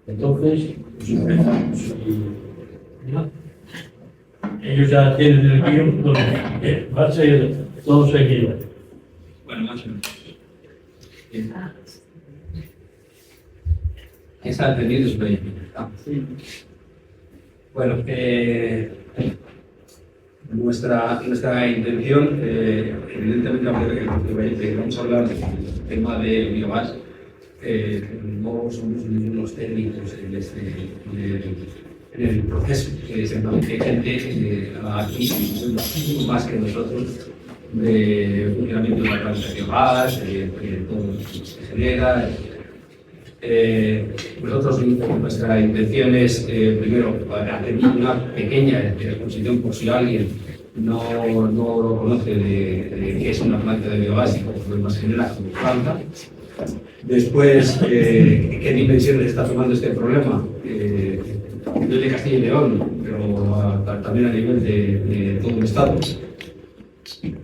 Entonces, ellos ya tienen el guión donde va a ser todo seguido. Bueno, más o menos. ¿Quién está entendido? Bueno, nuestra intención, evidentemente, aunque vamos a hablar del tema del biogás, no somos ningunos técnicos en el proceso, que seguramente hay gente aquí, más que nosotros, de funcionamiento de la planta de biogás, de todo lo que se genera. Nosotros, nuestra intención es, primero, hacer una pequeña exposición por si alguien no conoce de qué es una planta de biogás y qué problemas genera como planta. Después, qué dimensiones está tomando este problema desde Castilla y León, pero también a nivel de todo el Estado.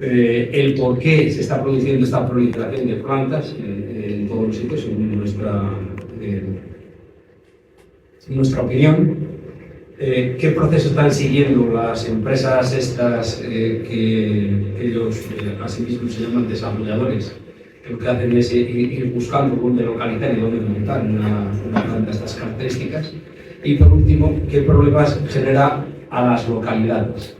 El por qué se está produciendo esta proliferación de plantas en todos los sitios, según nuestra opinión. ¿Qué proceso están siguiendo las empresas estas que ellos a sí mismos se llaman desarrolladores? Lo que hacen es ir buscando dónde localizar y dónde montar una planta de estas características. Y por último, ¿qué problemas genera a las localidades?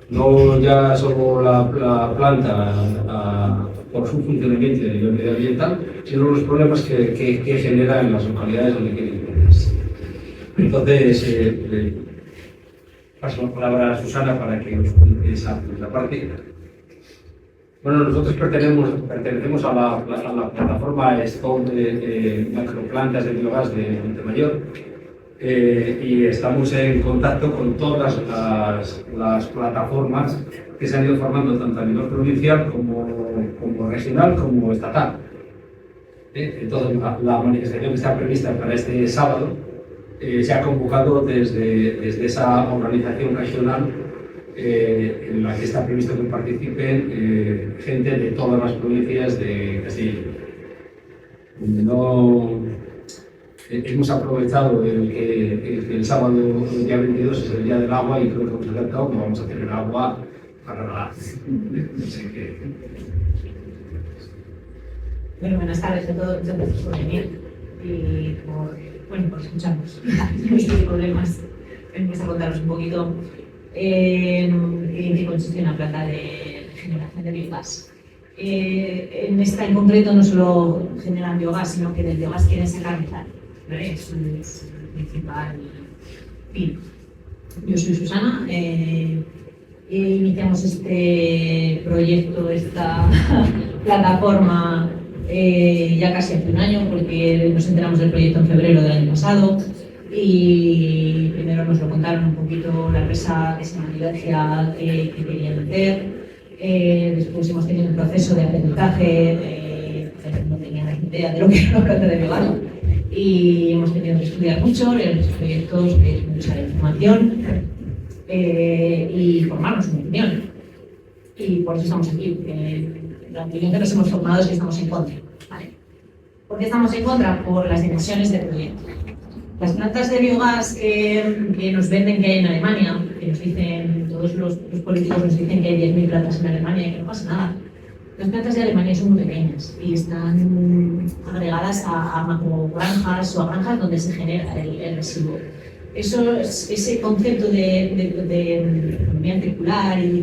No ya solo la planta por su funcionamiento a nivel medioambiental, sino los problemas que genera en las localidades donde quieren implantarse. Entonces, paso la palabra a Susana para que nos cuente esa parte. Bueno, nosotros pertenecemos a la plataforma Stop de macroplantas de biogás de Montemayor. Y estamos en contacto con todas las plataformas que se han ido formando tanto a nivel provincial como regional como estatal. Entonces, la manifestación que está prevista para este sábado se ha convocado desde esa organización regional en la que está previsto que participen gente de todas las provincias de Castilla y León. Hemos aprovechado que el sábado, el día 22, es el día del agua y creo que hemos acercado que vamos a tener agua para regalar. Bueno, buenas tardes a todos, muchas gracias por venir y por escucharnos. Nuestros problemas. Venimos a contaros un poquito en qué consiste una planta de generación de biogás. En esta en concreto no solo generan biogás, sino que del biogás quieren sacar metano. Es su principal fin. Yo soy Susana, iniciamos este proyecto, esta plataforma ya casi hace un año, porque nos enteramos del proyecto en febrero del año pasado y primero nos lo contaron un poquito la empresa que se llama Divergia que querían hacer. Después hemos tenido un proceso de aprendizaje, no tenía ni idea de lo que era una planta de biogás. Y hemos tenido que estudiar mucho, leer muchos proyectos, mucha información y formarnos una opinión. Y por eso estamos aquí, porque la opinión que nos hemos formado es que estamos en contra. ¿Vale? ¿Por qué estamos en contra? Por las dimensiones del proyecto. Las plantas de biogás que nos venden que hay en Alemania, que nos dicen, todos los políticos nos dicen que hay 10.000 plantas en Alemania y que no pasa nada. Las plantas de Alemania son muy pequeñas y están agregadas a macrogranjas o a granjas donde se genera el residuo. Ese concepto de economía circular y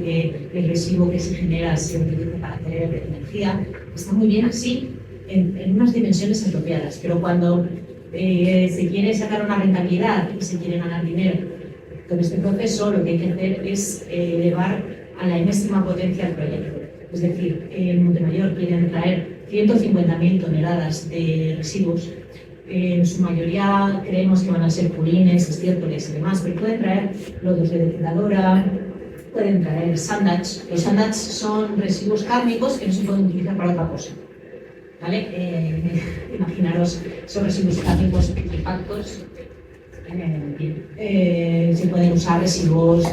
del residuo que se genera se utiliza para hacer energía está muy bien así en unas dimensiones apropiadas, pero cuando se quiere sacar una rentabilidad y se quiere ganar dinero con este proceso, lo que hay que hacer es elevar a la enésima potencia el proyecto. Es decir, en Montemayor quieren traer 150.000 toneladas de residuos. En su mayoría creemos que van a ser purines, estiércoles y demás, pero pueden traer lodos de depuradora, pueden traer sandage. Los sandage son residuos cárnicos que no se pueden utilizar para otra cosa. ¿Vale? Imaginaros esos residuos cárnicos compactos. Se pueden usar residuos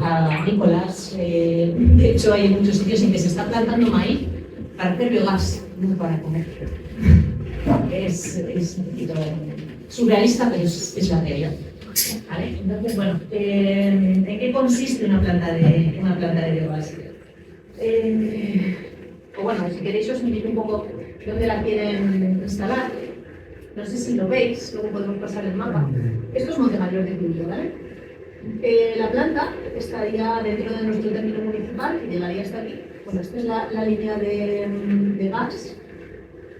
agrícolas. De hecho, hay muchos sitios en que se está plantando maíz para hacer biogás, no para comer. es un poquito surrealista, pero es la realidad. ¿Vale? Entonces, bueno, ¿en qué consiste una planta de biogás? O bueno, si queréis os indico un poco dónde la quieren instalar. No sé si lo veis, luego podemos pasar el mapa. Esto es Montemayor de Cubillo, ¿vale? La planta estaría dentro de nuestro término municipal y llegaría hasta aquí. Bueno, esta es la línea de gas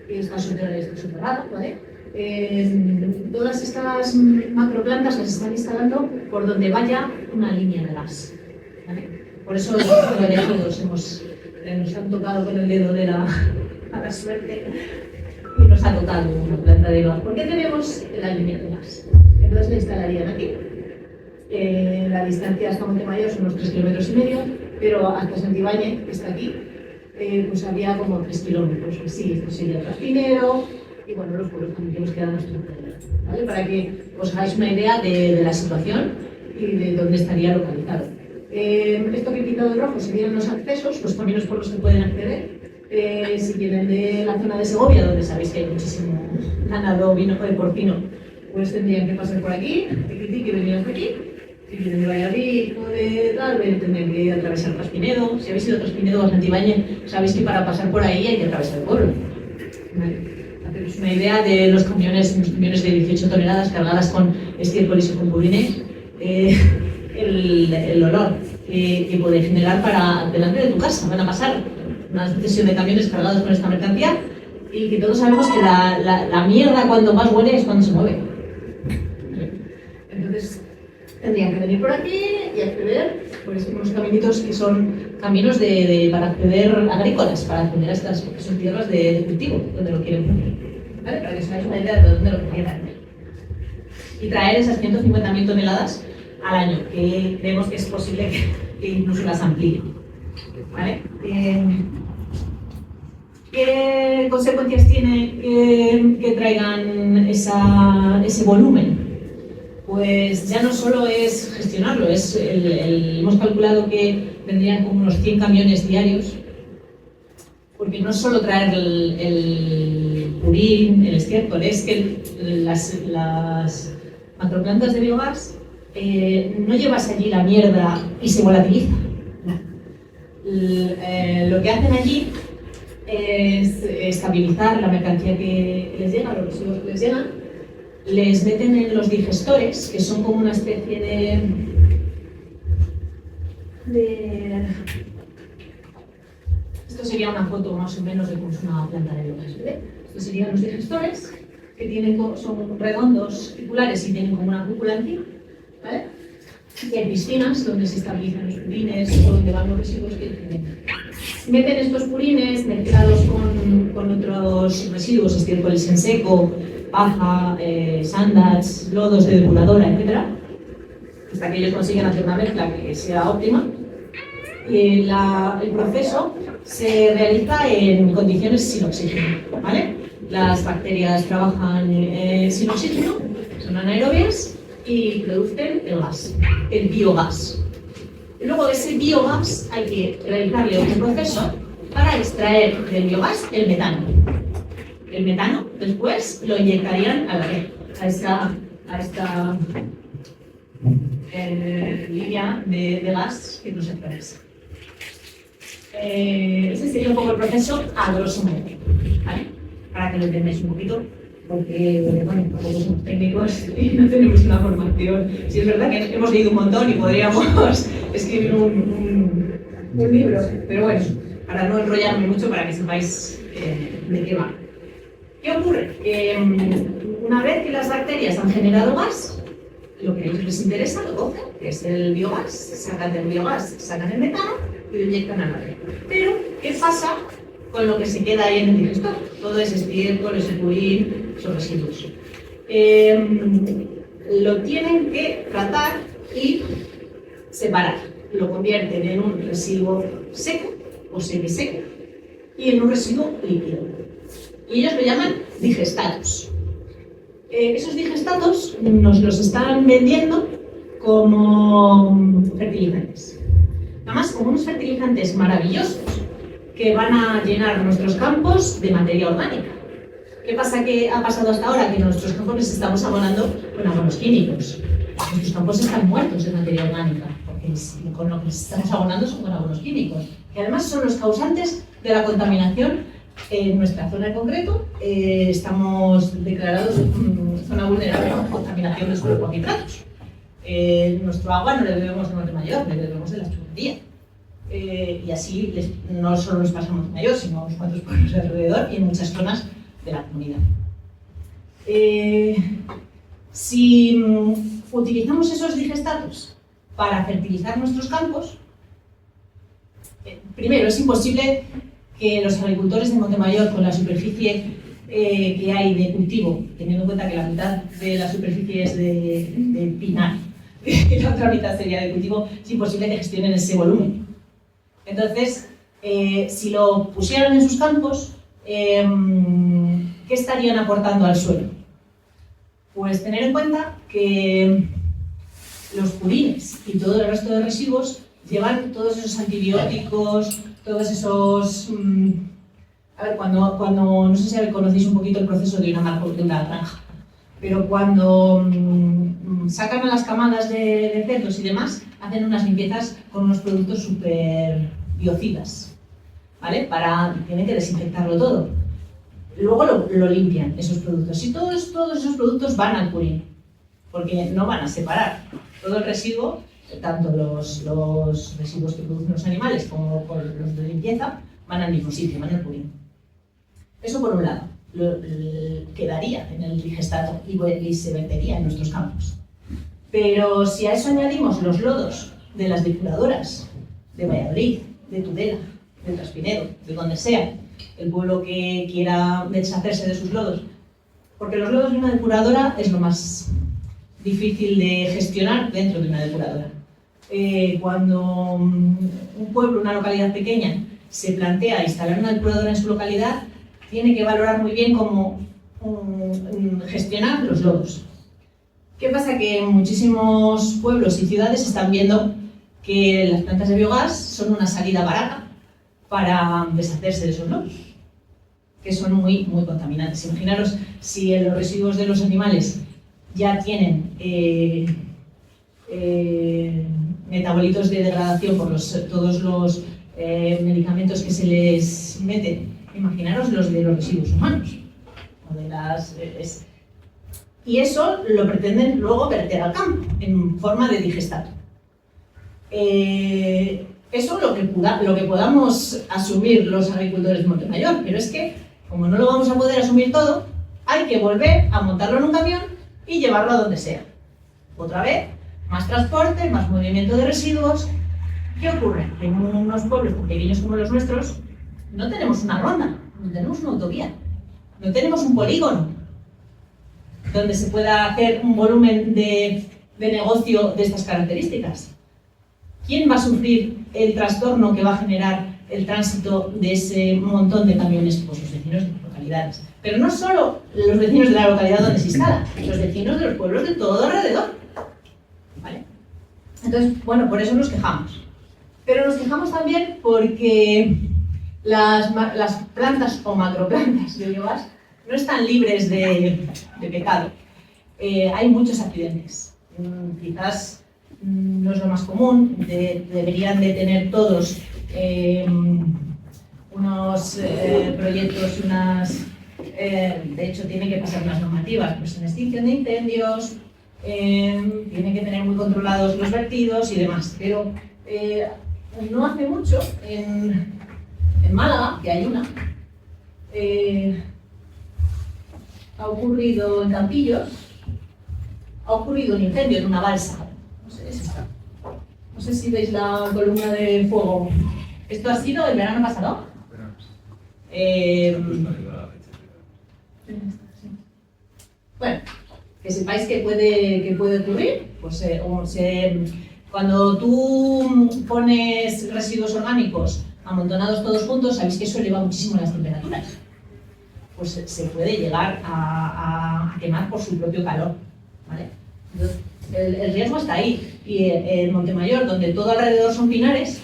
que está soterrada, ¿vale? Todas estas macroplantas las están instalando por donde vaya una línea de gas, ¿vale? Por eso los todos nos han tocado con el dedo de la mala suerte y nos ha tocado una planta de gas. ¿Por qué tenemos la línea de gas? Entonces la instalarían aquí. La distancia hasta Montemayor son unos 3,5 kilómetros, pero hasta Santibáñez, que está aquí, pues había como 3 kilómetros. Sí, esto sería Traspinero y bueno, los pueblos también que nos quedan a nuestro alrededor, ¿vale? Para que os hagáis una idea de la situación y de dónde estaría localizado. Esto que he pintado en rojo serían los accesos, los caminos por los que pueden acceder. Si vienen de la zona de Segovia, donde sabéis que hay muchísimo ganado porcino, pues tendrían que pasar por aquí, que venir hasta aquí. Si vienen de Valladolid o de tal, tendrían que atravesar Traspinedo. Si habéis ido a Traspinedo o a Santibáñez, sabéis que para pasar por ahí hay que atravesar el pueblo. ¿Vale? Haceros una idea de los camiones, unos camiones de 18 toneladas cargadas con estiércoles y con purines, el olor que puede generar para delante de tu casa. Van a pasar una sucesión de camiones cargados con esta mercancía y que todos sabemos que la mierda cuando más huele es cuando se mueve. Entonces, tendrían que venir por aquí y acceder por unos caminitos que son caminos para acceder agrícolas, para acceder a estas, porque son tierras de cultivo, donde lo quieren poner. ¿Vale? Para que os hagáis una idea de dónde lo querían hacer. Y traer esas 150.000 toneladas al año, que creemos que es posible que incluso las amplíe. ¿Vale? ¿Qué consecuencias tiene que traigan ese volumen? Pues ya no solo es gestionarlo, hemos calculado que vendrían como unos 100 camiones diarios, porque no es solo traer el purín, el estiércol, es que las macroplantas de biogás no llevas allí la mierda y se volatiliza. No. Lo que hacen allí es estabilizar la mercancía que les llega, los residuos que les llegan, les meten en los digestores, que son como una especie de... Esto sería una foto más o menos de cómo es una planta de biogás, ¿vale? Estos serían los digestores, que son redondos, circulares y tienen como una cúpula encima, ¿vale? Y hay piscinas donde se estabilizan los purines o donde van los residuos que tienen. Meten estos purines mezclados con otros residuos, estiércoles en seco, paja, sandats, lodos de depuradora, etc. Hasta que ellos consiguen hacer una mezcla que sea óptima. Y el proceso se realiza en condiciones sin oxígeno, ¿vale? Las bacterias trabajan sin oxígeno, son anaerobias y producen el gas, el biogás. Y luego de ese biogás hay que realizarle otro proceso para extraer del biogás el metano. El metano después lo inyectarían a la red, a esta línea de gas que nos atraviesa. Ese sería un poco el proceso a grosso modo, ¿vale? Para que lo entendáis un poquito, porque bueno, tampoco somos técnicos y no tenemos una formación. Sí, es verdad que hemos leído un montón y podríamos escribir un libro, pero bueno, para no enrollarme mucho, para que sepáis de qué va. ¿Qué ocurre? Una vez que las bacterias han generado gas, lo que a ellos les interesa, lo cogen, que es el biogás, sacan del biogás, sacan el metano y lo inyectan a la red. Pero, ¿qué pasa con lo que se queda ahí en el digestor? Todo ese estiércol, ese purín, esos residuos. Lo tienen que tratar y separar. Lo convierten en un residuo seco o semiseco y en un residuo líquido. Y ellos lo llaman digestados. Esos digestados nos los están vendiendo como fertilizantes. Además, como unos fertilizantes maravillosos que van a llenar nuestros campos de materia orgánica. ¿Qué pasa que ha pasado hasta ahora? Que nuestros campos les estamos abonando con abonos químicos. Nuestros campos están muertos de materia orgánica, porque con lo que les estamos abonando son con abonos químicos, que además son los causantes de la contaminación. En nuestra zona en concreto estamos declarados zona vulnerable a contaminación de suelo por nitratos. Nuestro agua no le bebemos de Montemayor, le bebemos de la churrería. Y así no solo nos pasa en Montemayor, sino a unos cuantos pueblos de alrededor y en muchas zonas de la comunidad. Si utilizamos esos digestatos para fertilizar nuestros campos, primero es imposible que los agricultores de Montemayor, con la superficie que hay de cultivo, teniendo en cuenta que la mitad de la superficie es de pinar y la otra mitad sería de cultivo, es imposible que gestionen ese volumen. Entonces, si lo pusieran en sus campos, ¿qué estarían aportando al suelo? Pues tener en cuenta que los purines y todo el resto de residuos llevan todos esos antibióticos, todos esos... a ver, cuando no sé si conocéis un poquito el proceso de una granja, pero cuando sacan a las camadas de cerdos y demás, hacen unas limpiezas con unos productos súper biocidas, ¿vale? Tienen que desinfectarlo todo. Luego lo limpian, esos productos. Y todos esos productos van al purín, porque no van a separar todo el residuo, tanto los residuos que producen los animales como los de limpieza, van al mismo sitio, van al purín. Eso por un lado, quedaría en el digestato y se vertería en nuestros campos. Pero si a eso añadimos los lodos de las depuradoras de Valladolid, de Tudela, de Traspinedo, de donde sea, el pueblo que quiera deshacerse de sus lodos, porque los lodos de una depuradora es lo más difícil de gestionar dentro de una depuradora. Cuando un pueblo, una localidad pequeña, se plantea instalar una depuradora en su localidad, tiene que valorar muy bien cómo gestionar los lodos. ¿Qué pasa? Que en muchísimos pueblos y ciudades están viendo que las plantas de biogás son una salida barata para deshacerse de esos lodos, que son muy, muy contaminantes. Imaginaros si los residuos de los animales ya tienen metabolitos de degradación por todos los medicamentos que se les meten. Imaginaros los de los residuos humanos. Y eso lo pretenden luego verter al campo en forma de digestato. Eso lo que podamos asumir los agricultores de Montemayor, pero es que, como no lo vamos a poder asumir todo, hay que volver a montarlo en un camión y llevarlo a donde sea. Otra vez, más transporte, más movimiento de residuos. ¿Qué ocurre? En unos pueblos tan pequeños como los nuestros, no tenemos una ronda, no tenemos una autovía, no tenemos un polígono donde se pueda hacer un volumen de negocio de estas características. ¿Quién va a sufrir el trastorno que va a generar el tránsito de ese montón de camiones? Pues los vecinos de las localidades. Pero no solo los vecinos de la localidad donde se instala, los vecinos de los pueblos de todo alrededor. ¿Vale? Entonces, bueno, por eso nos quejamos. Pero nos quejamos también porque las plantas o macroplantas de biogás no están libres de pecado. Hay muchos accidentes. Quizás no es lo más común, deberían de tener todos unos proyectos, de hecho tienen que pasar unas normativas, pues en extinción de incendios, tienen que tener muy controlados los vertidos y demás, pero no hace mucho en Málaga, que hay una, ha ocurrido en Campillos, ha ocurrido un incendio en una balsa. No sé si veis la columna de fuego. ¿Esto ha sido el verano pasado? Bueno, que sepáis que puede ocurrir. Pues, cuando tú pones residuos orgánicos amontonados todos juntos, sabéis que eso eleva muchísimo las temperaturas. Pues se puede llegar a quemar por su propio calor, ¿vale? Entonces, el riesgo está ahí. Y en Montemayor, donde todo alrededor son pinares,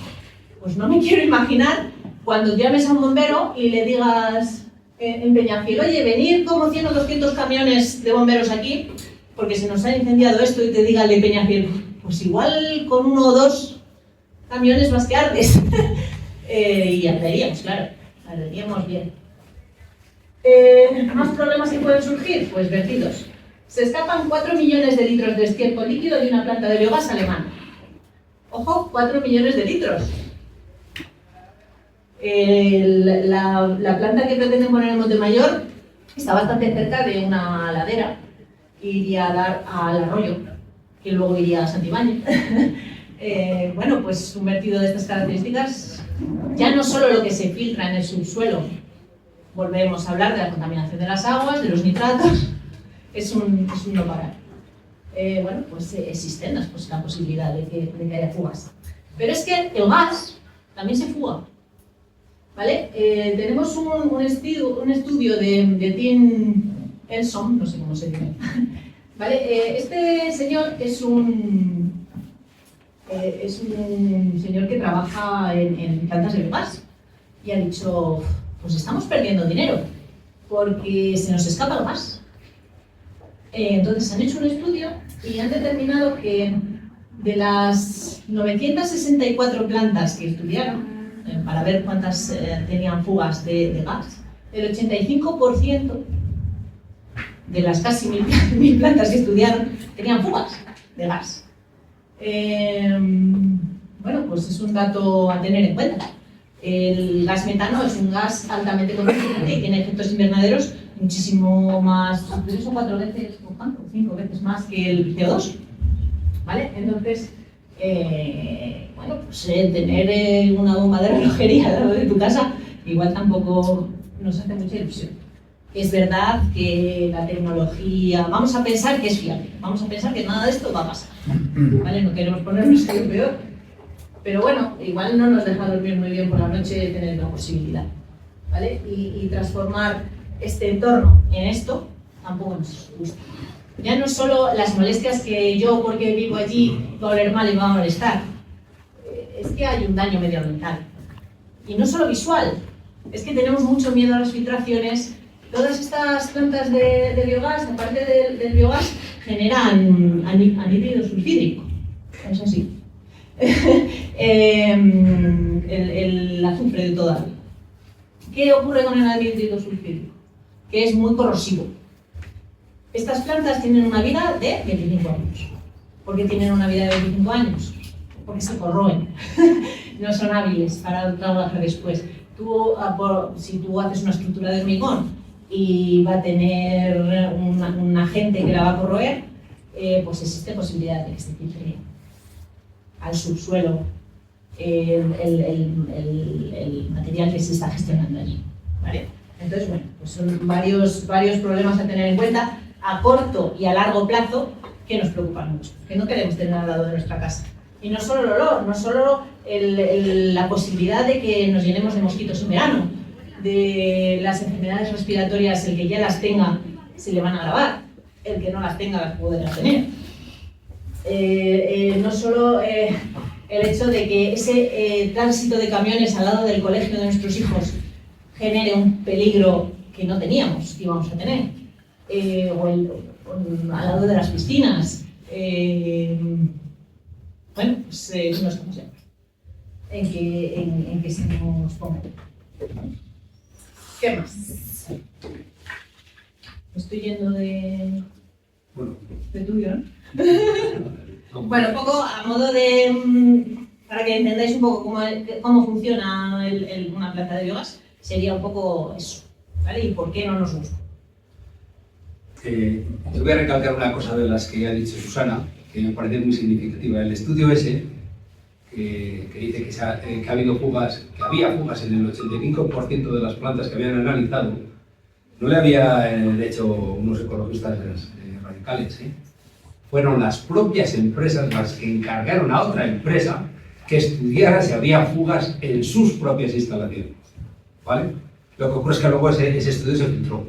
pues no me quiero imaginar cuando llames a un bombero y le digas en Peñafiel, oye, venir como 100 o 200 camiones de bomberos aquí, porque se nos ha incendiado esto, y te diga el de Peñafiel, pues igual con 1 o 2 camiones más que ardes. Y arderíamos, claro, arderíamos bien. ¿Más problemas que pueden surgir? Pues vertidos. Se escapan 4 millones de litros de estiércol líquido de una planta de biogás alemana. Ojo, 4 millones de litros. La planta que pretenden poner en Montemayor está bastante cerca de una ladera que iría a dar al arroyo, que luego iría a Santibáñez. Bueno, pues un vertido de estas características, ya no solo lo que se filtra en el subsuelo, volvemos a hablar de la contaminación de las aguas, de los nitratos, es un no parar. Bueno, pues existen la posibilidad de que haya fugas. Pero es que el gas también se fuga, ¿vale? Tenemos un estudio de Tim Elson, no sé cómo se dice, ¿vale? Este señor es un señor que trabaja en plantas de biogás y ha dicho, pues estamos perdiendo dinero porque se nos escapa el gas. Entonces han hecho un estudio y han determinado que de las 964 plantas que estudiaron, para ver cuántas tenían fugas de gas, el 85% de las casi 1000 plantas que estudiaron tenían fugas de gas. Bueno, pues es un dato a tener en cuenta. El gas metano es un gas altamente contaminante y tiene efectos invernaderos muchísimo más, 3 o 4 veces, o 5 veces más que el CO2, ¿vale? Entonces, bueno, pues tener una bomba de relojería al lado de tu casa igual tampoco nos hace mucha ilusión. Es verdad que la tecnología, vamos a pensar que es fiable, vamos a pensar que nada de esto va a pasar, ¿vale? No queremos ponernos en peor, pero bueno, igual no nos deja dormir muy bien por la noche tener la posibilidad, ¿vale? Y transformar este entorno en esto tampoco nos gusta. Ya no solo las molestias que yo, porque vivo allí, va a oler mal y va a molestar, es que hay un daño medioambiental. Y no solo visual, es que tenemos mucho miedo a las filtraciones. Todas estas plantas de biogás, aparte del biogás, generan anhídrido sulfídrico. Es así. El azufre de toda la vida. ¿Qué ocurre con el anhídrido sulfídrico? Que es muy corrosivo. Estas plantas tienen una vida de 25 años. ¿Por qué tienen una vida de 25 años? Porque se corroen. No son hábiles para trabajar después. Si tú haces una estructura de hormigón y va a tener un agente que la va a corroer, pues existe posibilidad de que se filtre al subsuelo el material que se está gestionando allí, ¿vale? Entonces, bueno, pues son varios problemas a tener en cuenta a corto y a largo plazo que nos preocupan mucho, que no queremos tener al lado de nuestra casa. Y no solo el olor, no solo la posibilidad de que nos llenemos de mosquitos en verano, de las enfermedades respiratorias, el que ya las tenga se le van a agravar, el que no las tenga las podrá tener. No solo el hecho de que ese tránsito de camiones al lado del colegio de nuestros hijos genere un peligro que no teníamos, que íbamos a tener, o al lado de las piscinas. Bueno, pues no estamos ya en que se nos ponga. ¿Qué más? Estoy yendo de tuyo, ¿no? Bueno, un poco a modo de... para que entendáis un poco cómo funciona una planta de biogás, sería un poco eso, ¿vale? Y por qué no nos gusta. Te voy a recalcar una cosa de las que ha dicho Susana, que me parece muy significativa. El estudio ese, que dice que ha habido fugas, que había fugas en el 85% de las plantas que habían analizado, no le había hecho unos ecologistas radicales, ¿eh? Fueron las propias empresas las que encargaron a otra empresa que estudiara si había fugas en sus propias instalaciones, ¿vale? Lo que ocurre es que luego ese estudio se filtró,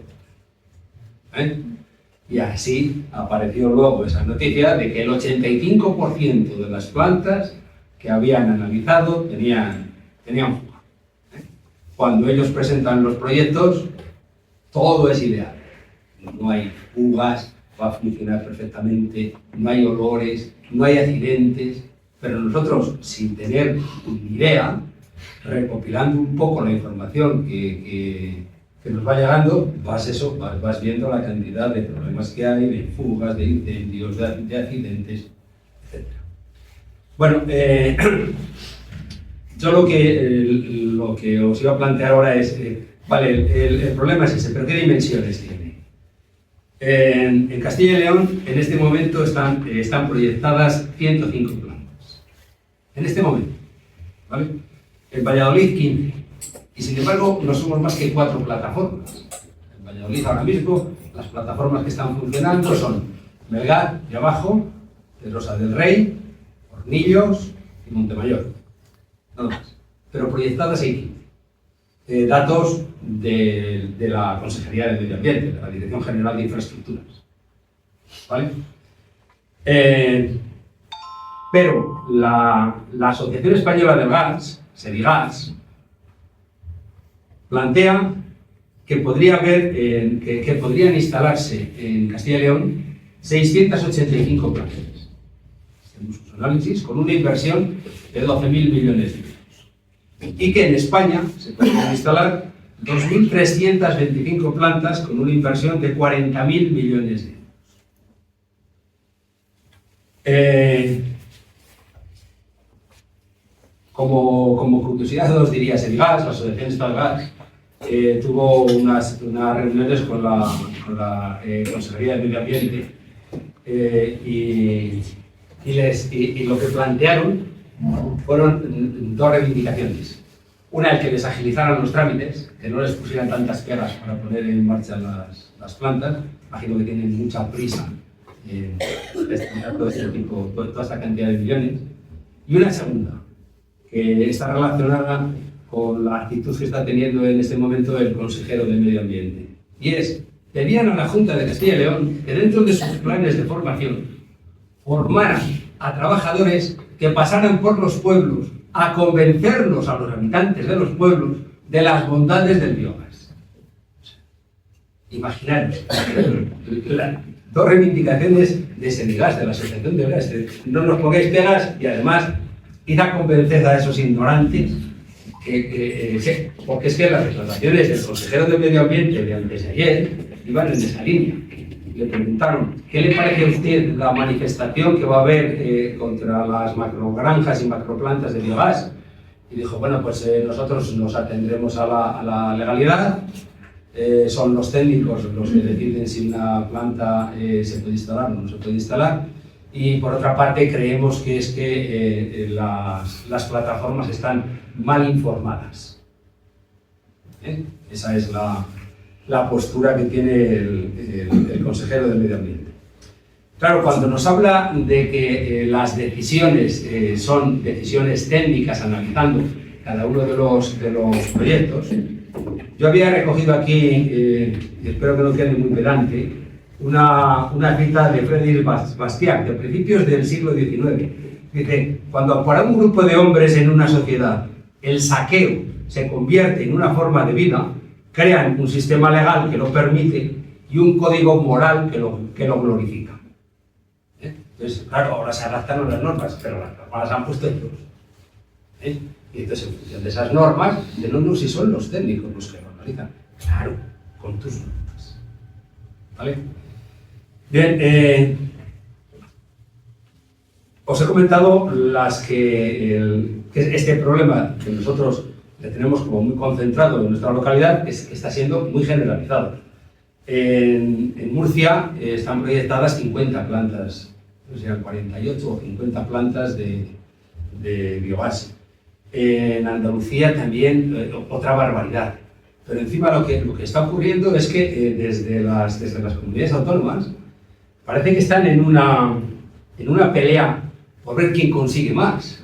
¿eh? Y así apareció luego esa noticia de que el 85% de las plantas que habían analizado tenían fuga, ¿eh? Cuando ellos presentan los proyectos, todo es ideal. No hay fugas, va a funcionar perfectamente, no hay olores, no hay accidentes, pero nosotros, sin tener ni idea, recopilando un poco la información que nos va llegando, vas viendo la cantidad de problemas que hay, de fugas, de incendios, de accidentes, etc. Bueno, yo lo que os iba a plantear ahora es, vale, el problema es ese, pero ¿qué dimensiones tiene? En Castilla y León, en este momento, están proyectadas 105 plantas. En este momento, ¿vale? En Valladolid, 15. Y sin embargo, no somos más que 4 plataformas. En Valladolid, ahora mismo, las plataformas que están funcionando son Melgar, de abajo, Pedrosa del Rey, Hornillos y Montemayor. Nada más. Pero proyectadas hay 15. Datos de la Consejería de Medio Ambiente, de la Dirección General de Infraestructuras. ¿Vale? Pero la Asociación Española del Gas, Sedigas, plantea que podría haber, que podrían instalarse en Castilla y León 685 plantas. Hacemos sus análisis con una inversión de 12.000 millones de euros. Y que en España se podrían instalar 2.325 plantas con una inversión de 40.000 millones de euros. Como curiosidad os diría, Sedigas, la Asociación Estatal Gas, tuvo unas reuniones con la Consejería de Medio Ambiente y lo que plantearon fueron 2 reivindicaciones. Una, el que les agilizaran los trámites, que no les pusieran tantas pegas para poner en marcha las plantas. Imagino que tienen mucha prisa en destinar todo este tipo, toda esta cantidad de millones. Y una segunda, que está relacionada con la actitud que está teniendo en este momento el consejero de Medio Ambiente. Y es, pedían a la Junta de Castilla y León que dentro de sus planes de formación formaran a trabajadores que pasaran por los pueblos a convencernos a los habitantes de los pueblos de las bondades del biogás. Imaginaros, 2 reivindicaciones de Sedigas, de la Asociación de Gas. No nos pongáis pegas y además quizá convenced a esos ignorantes porque es que las declaraciones del consejero de Medio Ambiente de antes de ayer iban en esa línea. Le preguntaron, ¿qué le parece a usted la manifestación que va a haber contra las macrogranjas y macroplantas de biogás? Y dijo, bueno, pues nosotros nos atendremos a la legalidad, son los técnicos los que deciden si una planta se puede instalar o no se puede instalar, y por otra parte creemos que es que las plataformas están mal informadas. Esa es la postura que tiene el consejero del Medio Ambiente. Claro, cuando nos habla de que las decisiones son decisiones técnicas, analizando cada uno de los proyectos, yo había recogido aquí, y espero que no quede muy pedante, una cita de Frédéric Bastiat, de principios del siglo XIX. Dice, cuando para un grupo de hombres en una sociedad el saqueo se convierte en una forma de vida, crean un sistema legal que lo permite y un código moral que lo glorifica. Entonces, claro, ahora se adaptaron las normas, pero las normas las han puesto ellos. Y entonces, en función de esas normas, de no si son los técnicos los que lo analizan. Claro, con tus normas. ¿Vale? Bien, os he comentado que este problema que nosotros le tenemos como muy concentrado en nuestra localidad que está siendo muy generalizado. En Murcia están proyectadas 50 plantas, o sea, 48 o 50 plantas de biogás. En Andalucía también otra barbaridad. Pero encima lo que está ocurriendo es que desde las comunidades autónomas parece que están en una pelea por ver quién consigue más.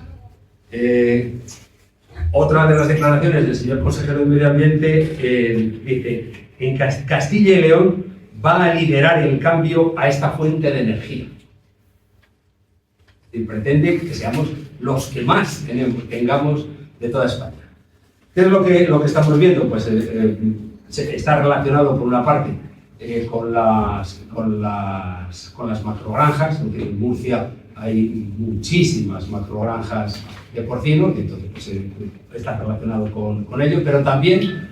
Otra de las declaraciones del señor consejero de Medio Ambiente dice, en Castilla y León va a liderar el cambio a esta fuente de energía. Y pretende que seamos los que más tengamos de toda España. ¿Qué es lo que estamos viendo? Pues está relacionado por una parte con las macrogranjas, es decir, en Murcia hay muchísimas macrogranjas de porcino, y entonces pues, está relacionado con ello, pero también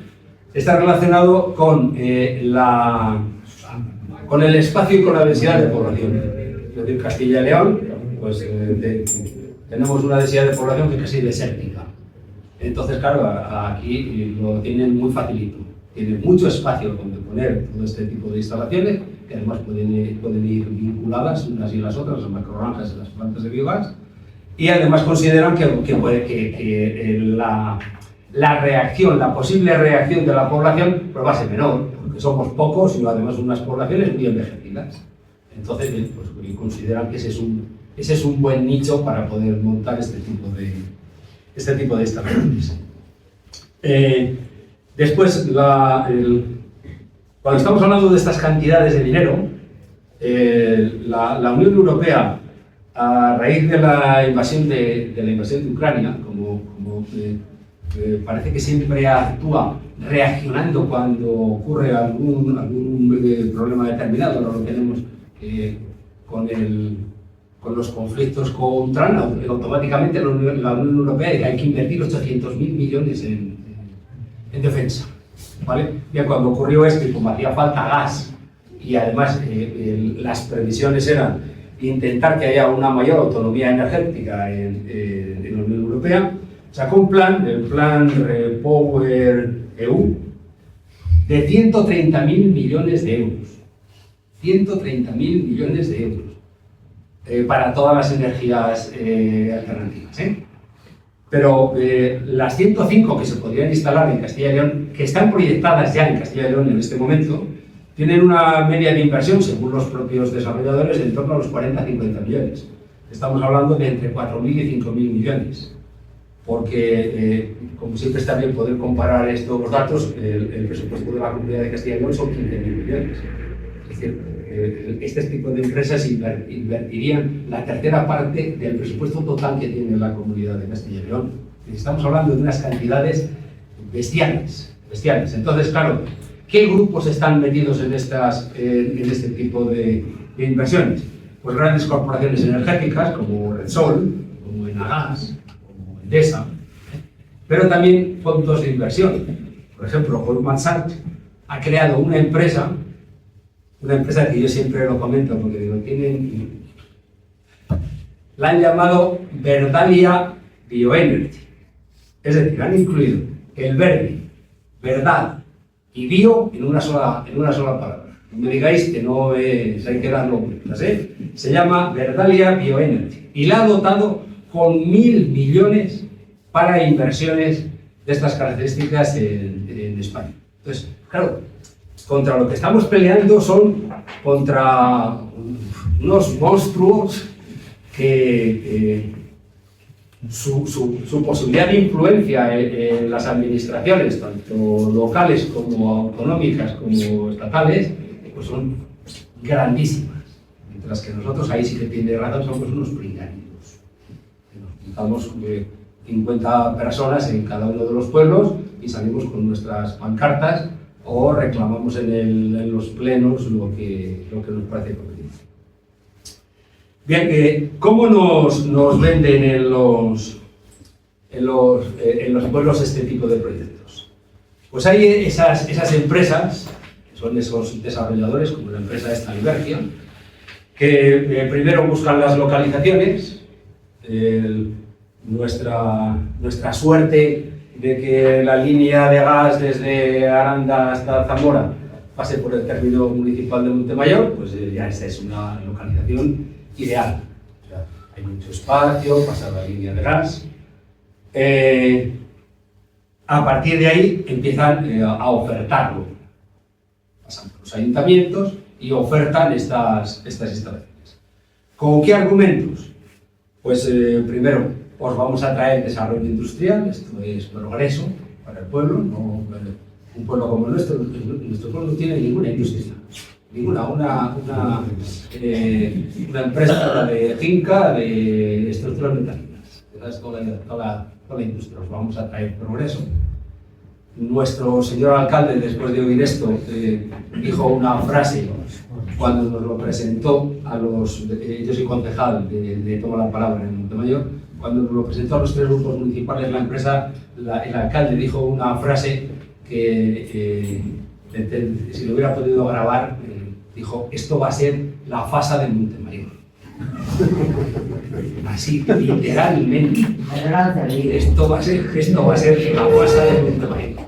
está relacionado con el espacio y con la densidad de población. Es decir, Castilla y León, pues tenemos una densidad de población que es casi desértica. Entonces, claro, aquí lo tienen muy facilito. Tienen mucho espacio donde poner todo este tipo de instalaciones, que además pueden ir vinculadas unas y las otras, las macrogranjas y las plantas de biogás, y además consideran que la reacción, la posible reacción de la población, pues va a ser menor, porque somos pocos y además unas poblaciones muy envejecidas. Entonces, pues consideran que ese es un buen nicho para poder montar este tipo de instalaciones. Después, cuando estamos hablando de estas cantidades de dinero, la Unión Europea, a raíz de la invasión de Ucrania, como parece que siempre actúa reaccionando cuando ocurre algún problema determinado, no lo tenemos con los conflictos con Trump, automáticamente la Unión Europea dice que hay que invertir 800.000 millones en defensa. ¿Vale? Bien, cuando ocurrió esto y como hacía falta gas y además las previsiones eran intentar que haya una mayor autonomía energética en la Unión Europea, sacó un plan, el plan Repower EU, de 130.000 millones de euros. 130.000 millones de euros para todas las energías alternativas. Pero las 105 que se podrían instalar en Castilla y León, que están proyectadas ya en Castilla y León en este momento, tienen una media de inversión, según los propios desarrolladores, de en torno a los 40-50 millones. Estamos hablando de entre 4.000 y 5.000 millones. Porque, como siempre está bien poder comparar estos datos, el presupuesto de la Comunidad de Castilla y León son 15.000 millones. Es decir, este tipo de empresas invertirían la tercera parte del presupuesto total que tiene la Comunidad de Castilla y León. Estamos hablando de unas cantidades bestiales. Entonces, claro, ¿qué grupos están metidos en este tipo de inversiones? Pues grandes corporaciones energéticas como Repsol, como Enagás, como Endesa, pero también fondos de inversión. Por ejemplo, Goldman Sachs ha creado una empresa que yo siempre lo comento porque digo, la han llamado Verdalia Bioenergy. Es decir, han incluido el verde, verdad y bio en una sola palabra. No me digáis que no hay que darlo vueltas, Se llama Verdalia Bioenergy y la ha dotado con 1.000 millones para inversiones de estas características en España. Entonces, claro, contra lo que estamos peleando son contra unos monstruos que su posibilidad de influencia en las administraciones, tanto locales como autonómicas como estatales, pues son grandísimas. Mientras que nosotros, ahí sí que tiene razón, somos unos pringados. Nos juntamos 50 personas en cada uno de los pueblos y salimos con nuestras pancartas o reclamamos en los plenos lo que nos parece conveniente. Bien, ¿cómo nos venden en los pueblos este tipo de proyectos? Pues hay esas empresas, que son esos desarrolladores, como la empresa esta Ibergia, que primero buscan las localizaciones. Nuestra suerte de que la línea de gas desde Aranda hasta Zamora pase por el término municipal de Montemayor, pues ya esta es una localización ideal. O sea, hay mucho espacio, pasa la línea de gas. A partir de ahí empiezan a ofertarlo. Pasan por los ayuntamientos y ofertan estas instalaciones. ¿Con qué argumentos? Pues primero, os vamos a traer desarrollo industrial, esto es progreso para el pueblo, no, un pueblo como el nuestro pueblo no tiene ninguna industria, una empresa de finca de estructuras metálicas, esa es toda la industria, os vamos a traer progreso. Nuestro señor alcalde, después de oír esto, dijo una frase cuando nos lo presentó a los... yo soy concejal de Toma la Palabra en Montemayor. Cuando nos lo presentó a los 3 grupos municipales la empresa, el alcalde dijo una frase que, si lo hubiera podido grabar, dijo: esto va a ser la fasa de Montemayor. Así, literalmente. Esto va a ser la fasa de Montemayor.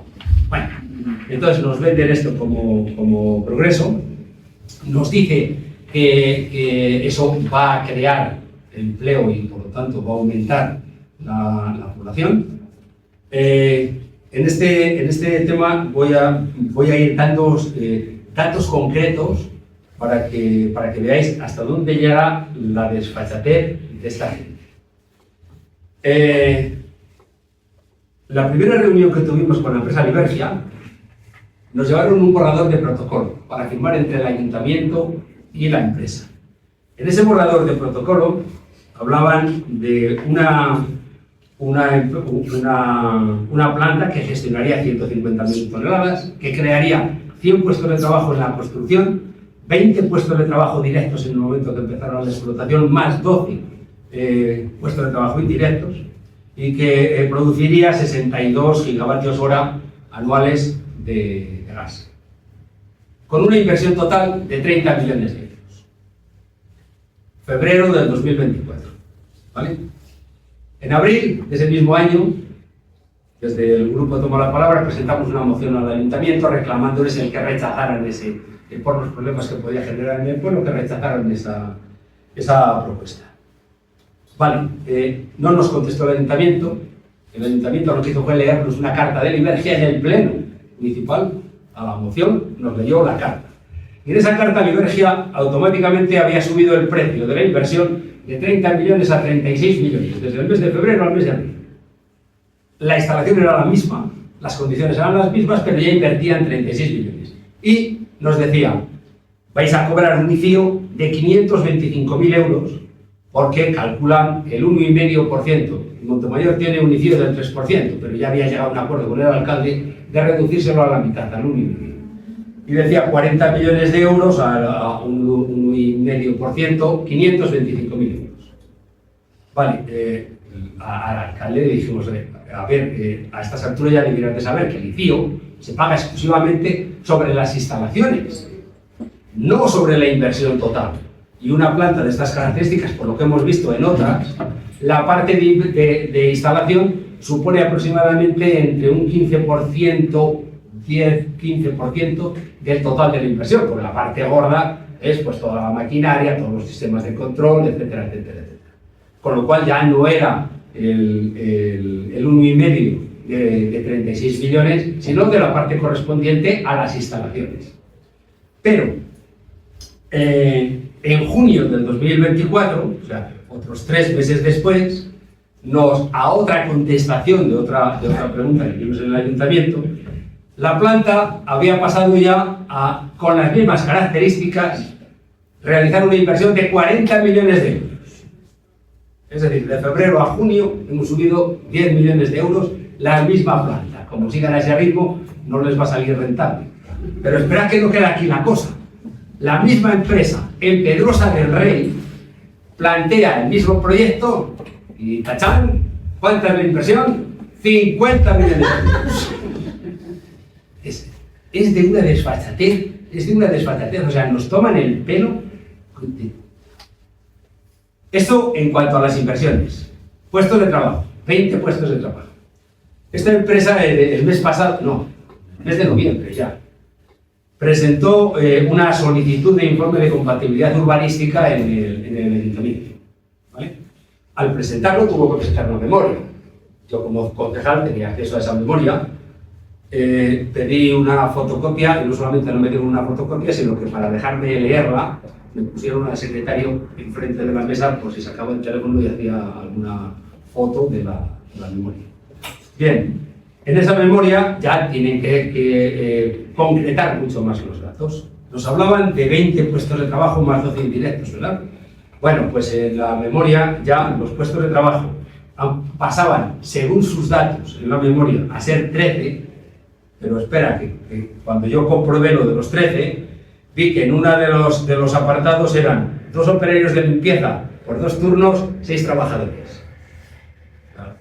Bueno, entonces nos venden esto como progreso. Nos dice que eso va a crear empleo y por lo tanto va a aumentar la población. En este tema voy a ir dando datos concretos para que veáis hasta dónde llega la desfachatez de esta gente. La primera reunión que tuvimos con la empresa Libergia, nos llevaron un borrador de protocolo para firmar entre el ayuntamiento y la empresa. En ese borrador de protocolo hablaban de una planta que gestionaría 150.000 toneladas, que crearía 100 puestos de trabajo en la construcción, 20 puestos de trabajo directos en el momento que empezaron la explotación, más 12 puestos de trabajo indirectos, y que produciría 62 gigavatios hora anuales de gas, con una inversión total de 30 millones de euros. Febrero del 2024. ¿Vale? En abril de ese mismo año, desde el grupo Toma la Palabra, presentamos una moción al ayuntamiento reclamándoles el que rechazaran por los problemas que podía generar en el pueblo, que rechazaran esa propuesta. Vale, no nos contestó el ayuntamiento lo que hizo fue leernos una carta de Libergia en el pleno municipal a la moción, nos leyó la carta. Y en esa carta Libergia automáticamente había subido el precio de la inversión de 30 millones a 36 millones, desde el mes de febrero al mes de abril. La instalación era la misma, las condiciones eran las mismas, pero ya invertían 36 millones. Y nos decía: vais a cobrar un ICIO de 525.000 euros, porque calculan el 1,5%. Montemayor tiene un ICIO del 3%, pero ya había llegado a un acuerdo con el alcalde de reducírselo a la mitad, al 1,5%. Y decía 40 millones de euros a un 1,5%, 525.000 euros. Vale, al alcalde le dijimos: a ver, a estas alturas ya deberían de saber que el ICIO se paga exclusivamente sobre las instalaciones, no sobre la inversión total. Y una planta de estas características, por lo que hemos visto en otras, la parte de instalación supone aproximadamente entre un 15%, 10-15% del total de la inversión, porque la parte gorda es pues toda la maquinaria, todos los sistemas de control, etcétera, etcétera, etcétera. Con lo cual ya no era el 1,5 de 36 millones, sino de la parte correspondiente a las instalaciones. Pero en junio del 2024, o sea, otros 3 meses después, a otra contestación de otra pregunta que tuvimos en el ayuntamiento, la planta había pasado ya a, con las mismas características, realizar una inversión de 40 millones de euros. Es decir, de febrero a junio hemos subido 10 millones de euros la misma planta. Como sigan a ese ritmo, no les va a salir rentable. Pero esperad que no queda aquí la cosa. La misma empresa, en Pedrosa del Rey, plantea el mismo proyecto y tachán, ¿cuánta es la inversión? 50 millones de euros. Es de una desfachatez, o sea, nos toman el pelo. Esto en cuanto a las inversiones. Puestos de trabajo, 20 puestos de trabajo. Esta empresa el mes de noviembre ya, presentó una solicitud de informe de compatibilidad urbanística en el ayuntamiento. ¿Vale? Al presentarlo tuvo que presentar una memoria. Yo como concejal tenía acceso a esa memoria. Pedí una fotocopia y no solamente no me dieron una fotocopia, sino que para dejarme leerla me pusieron al secretario enfrente de la mesa por si sacaba el teléfono y hacía alguna foto de la memoria. Bien, en esa memoria ya tienen que concretar mucho más los datos. Nos hablaban de 20 puestos de trabajo más 12 indirectos, ¿verdad? Bueno, pues en la memoria ya los puestos de trabajo pasaban, según sus datos en la memoria, a ser 13, Pero espera, que cuando yo comprobé lo de los 13, vi que en uno de los apartados eran 2 operarios de limpieza por 2 turnos, 6 trabajadores.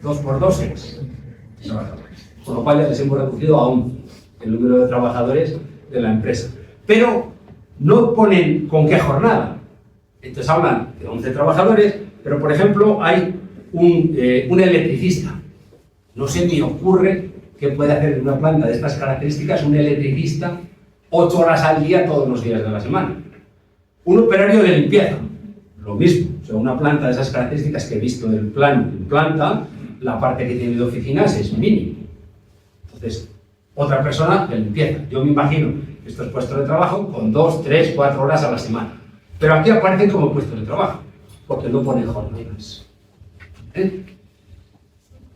2 por 2, 6 trabajadores. Con lo cual ya les hemos reducido a 11 el número de trabajadores de la empresa. Pero no ponen con qué jornada. Entonces hablan de 11 trabajadores, pero por ejemplo hay un electricista. No se me ocurre que puede hacer en una planta de estas características un electricista 8 horas al día todos los días de la semana. Un operario de limpieza, lo mismo. O sea, una planta de esas características que he visto en planta, la parte que tiene de oficinas es mínima. Entonces, otra persona de limpieza. Yo me imagino estos puestos de trabajo con 2, 3, 4 horas a la semana. Pero aquí aparecen como puestos de trabajo, porque no ponen jornadas.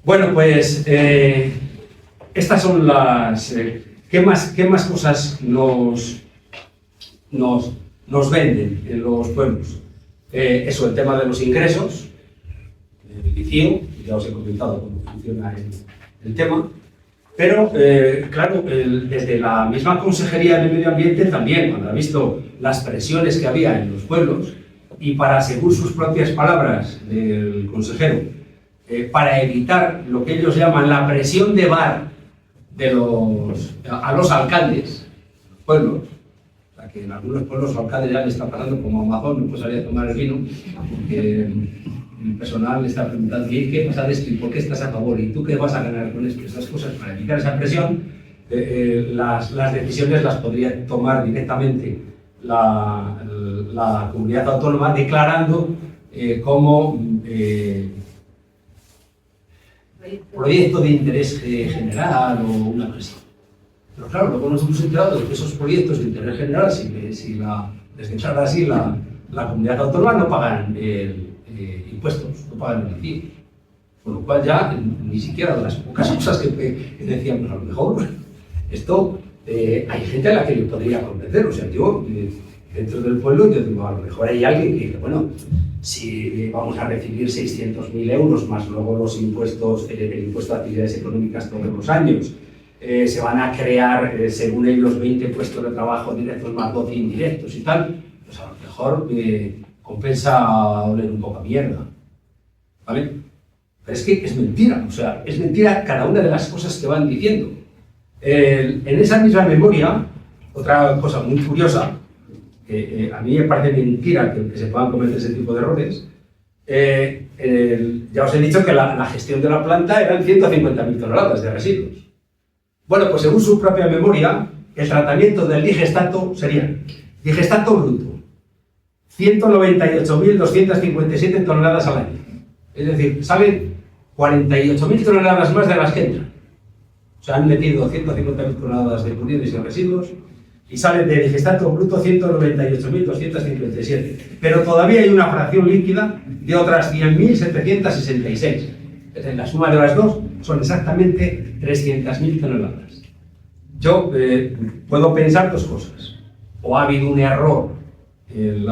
Bueno, pues estas son las... ¿qué más cosas nos venden en los pueblos? Eso, el tema de los ingresos, el ICIO, ya os he comentado cómo funciona el tema. Pero, claro, desde la misma Consejería de Medio Ambiente también, cuando ha visto las presiones que había en los pueblos, y para, según sus propias palabras del consejero, para evitar lo que ellos llaman la presión de bar a los alcaldes de los pueblos, o sea, que en algunos pueblos los alcaldes ya le está pasando como Amazon, no puede salir a tomar el vino, porque el personal le está preguntando, ¿qué pasa de esto y por qué estás a favor? ¿Y tú qué vas a ganar con esto? Esas cosas, para evitar esa presión, las decisiones las podría tomar directamente la comunidad autónoma, declarando como proyecto de interés general o una cosa así. Pero claro, luego nos hemos enterado de que esos proyectos de interés general, si les declara así la comunidad autónoma, no pagan impuestos, no pagan el ICI. Con lo cual ya ni siquiera de las pocas cosas que decíamos, a lo mejor esto hay gente a la que le podría convencer. O sea, yo dentro del pueblo, yo digo, a lo mejor hay alguien que dice, bueno, si vamos a recibir 600.000 euros más luego los impuestos, el impuesto de actividades económicas todos los años, se van a crear, según ellos, 20 puestos de trabajo directos más 12 indirectos y tal, pues a lo mejor compensa oler un poco a mierda, ¿vale? Pero es que es mentira, o sea, es mentira cada una de las cosas que van diciendo. En esa misma memoria, otra cosa muy curiosa, que a mí me parece mentira que se puedan cometer ese tipo de errores, ya os he dicho que la gestión de la planta eran 150.000 toneladas de residuos. Bueno, pues según su propia memoria, el tratamiento del digestato sería digestato bruto, 198.257 toneladas al año. Es decir, salen 48.000 toneladas más de las que entran. O sea, han metido 150.000 toneladas de purines y residuos y sale de digestato bruto 198.257. Pero todavía hay una fracción líquida de otras 100.766. Es decir, la suma de las dos son exactamente 300.000 toneladas. Yo puedo pensar dos cosas. O ha habido un error en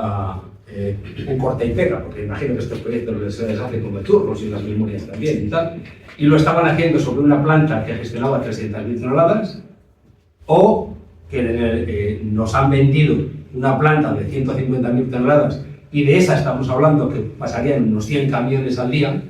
un corte y pega, porque imagino que estos proyectos se les hace como turnos y las memorias también y tal, y lo estaban haciendo sobre una planta que gestionaba 300.000 toneladas, o que nos han vendido una planta de 150.000 toneladas y de esa estamos hablando que pasarían unos 100 camiones al día,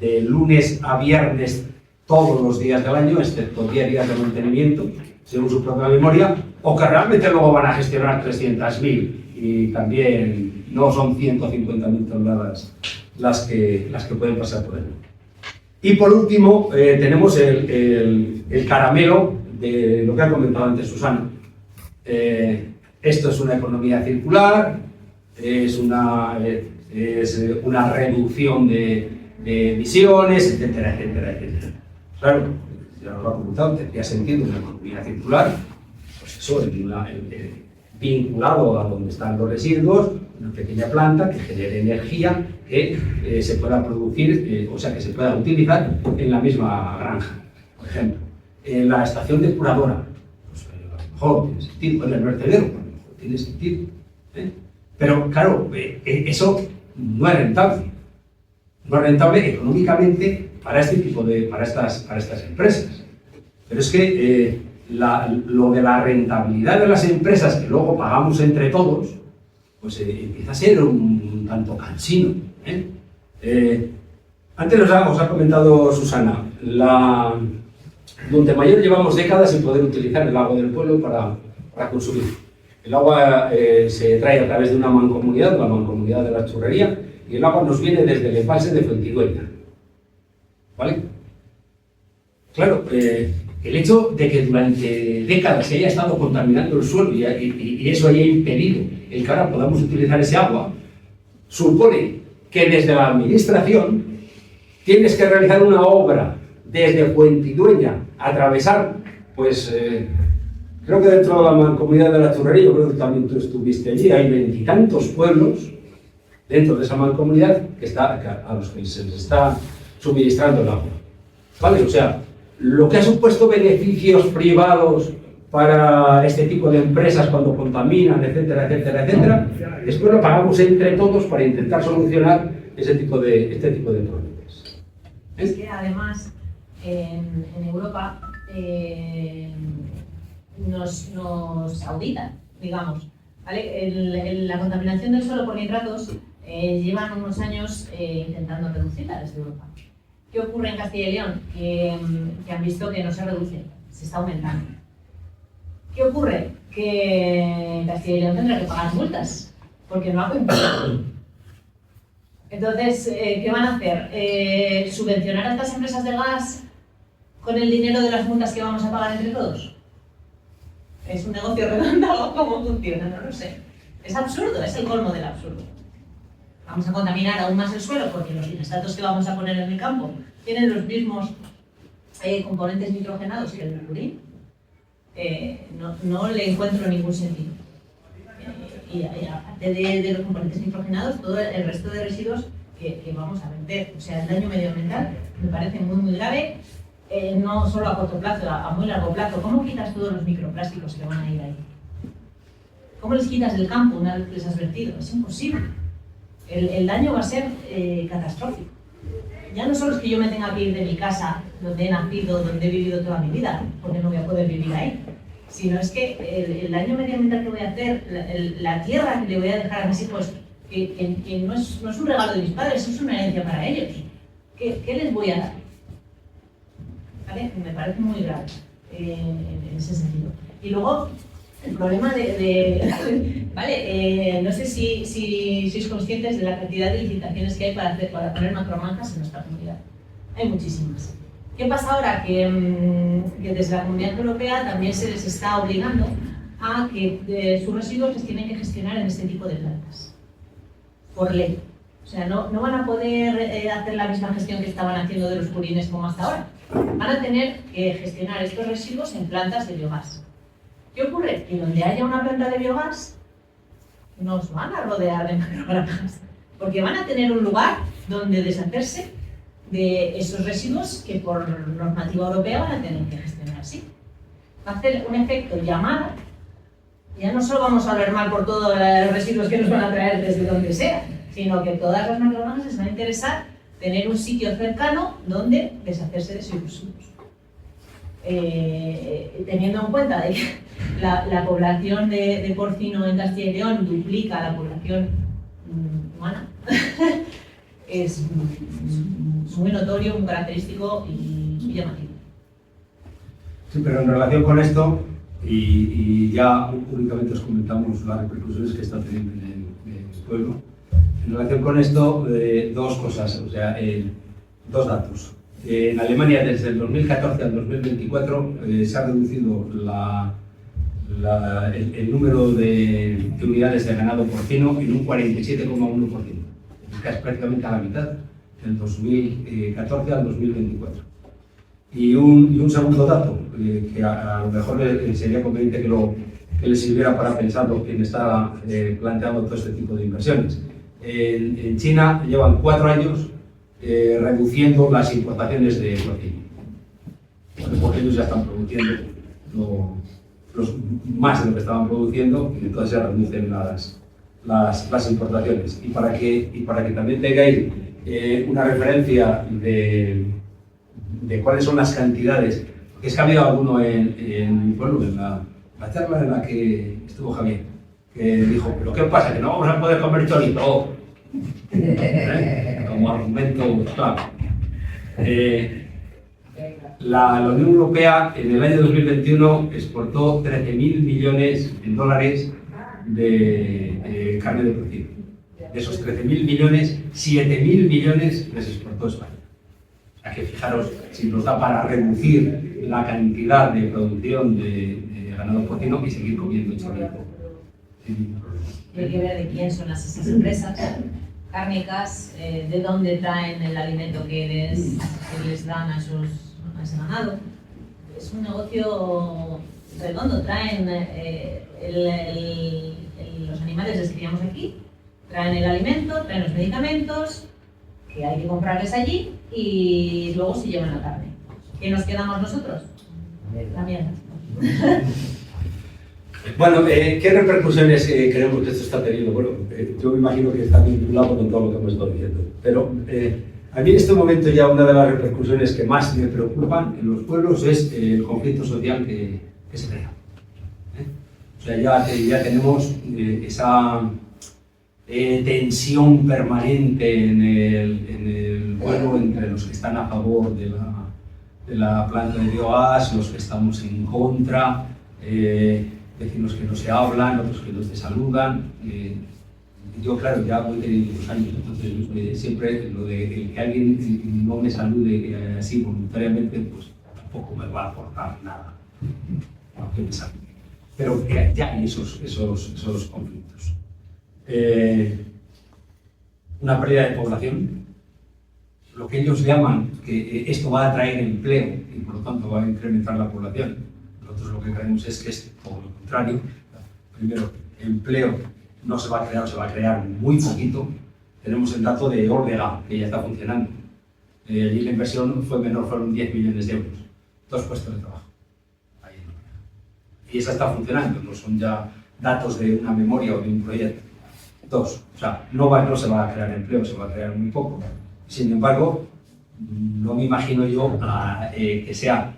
de lunes a viernes todos los días del año, excepto 10 días de mantenimiento, según su propia memoria, o que realmente luego van a gestionar 300.000 y también no son 150.000 toneladas las que pueden pasar por ahí. Y por último, tenemos el caramelo de lo que ha comentado antes Susana. Esto es una economía circular, es una reducción de emisiones, etcétera, etcétera, etcétera. Claro, ya lo ha comentado, tendría sentido una economía circular, pues eso, vinculado a donde están los residuos, una pequeña planta que genere energía que se pueda producir, o sea, que se pueda utilizar en la misma granja, por ejemplo. En la estación depuradora, pues a lo mejor tiene sentido, en el vertedero, a lo mejor tiene sentido, pero claro, eso no es rentable. No es rentable económicamente para este tipo para estas empresas. Pero es que lo de la rentabilidad de las empresas que luego pagamos entre todos, pues empieza a ser un tanto cansino. Antes os ha comentado Susana, donde mayor llevamos décadas sin poder utilizar el agua del pueblo para consumir. El agua se trae a través de una mancomunidad, la mancomunidad de la Churrería, y el agua nos viene desde el embalse de Fuentidueña. ¿Vale? Claro, el hecho de que durante décadas se haya estado contaminando el suelo y eso haya impedido el que ahora podamos utilizar ese agua, supone que desde la administración tienes que realizar una obra desde Fuentidueña, atravesar, pues, creo que dentro de la mancomunidad de la Churrería, yo creo que también tú estuviste allí, hay 20 y tantos pueblos dentro de esa mancomunidad a los que se les está suministrando el agua. ¿Vale? O sea, lo que ha supuesto beneficios privados para este tipo de empresas cuando contaminan, etcétera, etcétera, etcétera, después lo pagamos entre todos para intentar solucionar este tipo de problemas. Es que además en Europa nos auditan, digamos, ¿vale? La contaminación del suelo por nitratos llevan unos años intentando reducirla desde Europa. ¿Qué ocurre en Castilla y León? Que han visto que no se reduce, se está aumentando. ¿Qué ocurre? Que Castilla y León tendrá que pagar multas, porque no ha cumplido. Entonces, ¿qué van a hacer? ¿Subvencionar a estas empresas del gas con el dinero de las multas que vamos a pagar entre todos? ¿Es un negocio redondo? ¿Cómo funciona? No lo sé. Es absurdo, es el colmo del absurdo. Vamos a contaminar aún más el suelo porque los nitratos que vamos a poner en el campo tienen los mismos componentes nitrogenados que el mercurio. No le encuentro ningún sentido. Y aparte de los componentes nitrogenados, todo el resto de residuos que vamos a verter. O sea, el daño medioambiental me parece muy, muy grave, no solo a corto plazo, a muy largo plazo. ¿Cómo quitas todos los microplásticos que van a ir ahí? ¿Cómo les quitas del campo una vez que les has vertido? Es imposible. El daño va a ser catastrófico. Ya no solo es que yo me tenga que ir de mi casa, donde he nacido, donde he vivido toda mi vida, porque no voy a poder vivir ahí, sino es que el daño medioambiental que voy a hacer, la tierra que le voy a dejar a mis hijos, que no es un regalo de mis padres, es una herencia para ellos. ¿Qué les voy a dar? ¿Vale? Me parece muy grave en ese sentido. Y luego, el problema ¿vale? No sé si sois conscientes de la cantidad de licitaciones que hay para poner macromanjas en nuestra comunidad. Hay muchísimas. ¿Qué pasa ahora? Que desde la Comunidad Europea también se les está obligando a que sus residuos les tienen que gestionar en este tipo de plantas, por ley. O sea, no van a poder hacer la misma gestión que estaban haciendo de los purines como hasta ahora. Van a tener que gestionar estos residuos en plantas de biogás. ¿Qué ocurre? Que donde haya una planta de biogás, nos van a rodear de macrogranjas, porque van a tener un lugar donde deshacerse de esos residuos que por normativa europea van a tener que gestionar así. Va a hacer un efecto llamada, ya no solo vamos a hablar mal por todos los residuos que nos van a traer desde donde sea, sino que todas las macrogranjas les van a interesar tener un sitio cercano donde deshacerse de esos residuos. Teniendo en cuenta de que la población de porcino en Castilla y León duplica la población humana, es muy notorio, muy característico y llamativo. Sí, pero en relación con esto, y ya únicamente os comentamos las repercusiones que está teniendo en el pueblo, en relación con esto, dos cosas, o sea, dos datos. En Alemania, desde el 2014 al 2024, se ha reducido el número de unidades de ganado porcino en un 47,1%, que es prácticamente a la mitad, del 2014 al 2024. Y un segundo dato, que a lo mejor sería conveniente que le sirviera para pensarlo quien está planteando todo este tipo de inversiones. En China llevan 4 años reduciendo las importaciones de porcino, porque ellos ya están produciendo más de lo que estaban produciendo y entonces se reducen las importaciones. Y para que también tengáis una referencia de cuáles son las cantidades Es que ha habido alguno en mi pueblo, en la charla en la que estuvo Javier, que dijo, pero ¿qué pasa? ¿Que no vamos a poder comer chorizo? Como argumento claro. La Unión Europea en el año 2021 exportó 13.000 millones en dólares de carne de porcino. De esos 13.000 millones, 7.000 millones les exportó España. O sea que fijaros si nos da para reducir la cantidad de producción de ganado porcino y seguir comiendo chorizo. Hay que ver de quién son esas empresas cárnicas, de dónde traen el alimento que les dan a ese ganado. Es un negocio redondo, traen los animales les criamos aquí, traen el alimento, traen los medicamentos, que hay que comprarles allí y luego se llevan la carne. ¿Qué nos quedamos nosotros? La mierda. Bueno, ¿qué repercusiones creemos que esto está teniendo? Bueno, yo me imagino que está vinculado con todo lo que hemos estado diciendo, pero a mí en este momento ya una de las repercusiones que más me preocupan en los pueblos es el conflicto social que se crea. O sea, ya tenemos esa tensión permanente en el pueblo entre los que están a favor de la planta de biogás, los que estamos en contra, vecinos que no se hablan, otros que no se saludan. Yo, claro, ya voy teniendo muchos años, entonces siempre lo de que alguien no me salude así voluntariamente, pues tampoco me va a aportar nada, aunque me salude. Pero ya hay esos conflictos. Una pérdida de población, lo que ellos llaman que esto va a traer empleo y por lo tanto va a incrementar la población. Nosotros lo que creemos es que es todo lo contrario. Primero, empleo no se va a crear, se va a crear muy poquito. Tenemos el dato de Ordega, que ya está funcionando. Allí la inversión fue menor, fueron 10 millones de euros. 2 puestos de trabajo. Ahí no. Y esa está funcionando, no son ya datos de una memoria o de un proyecto. 2. O sea, no se va a crear empleo, se va a crear muy poco. Sin embargo, no me imagino yo que sea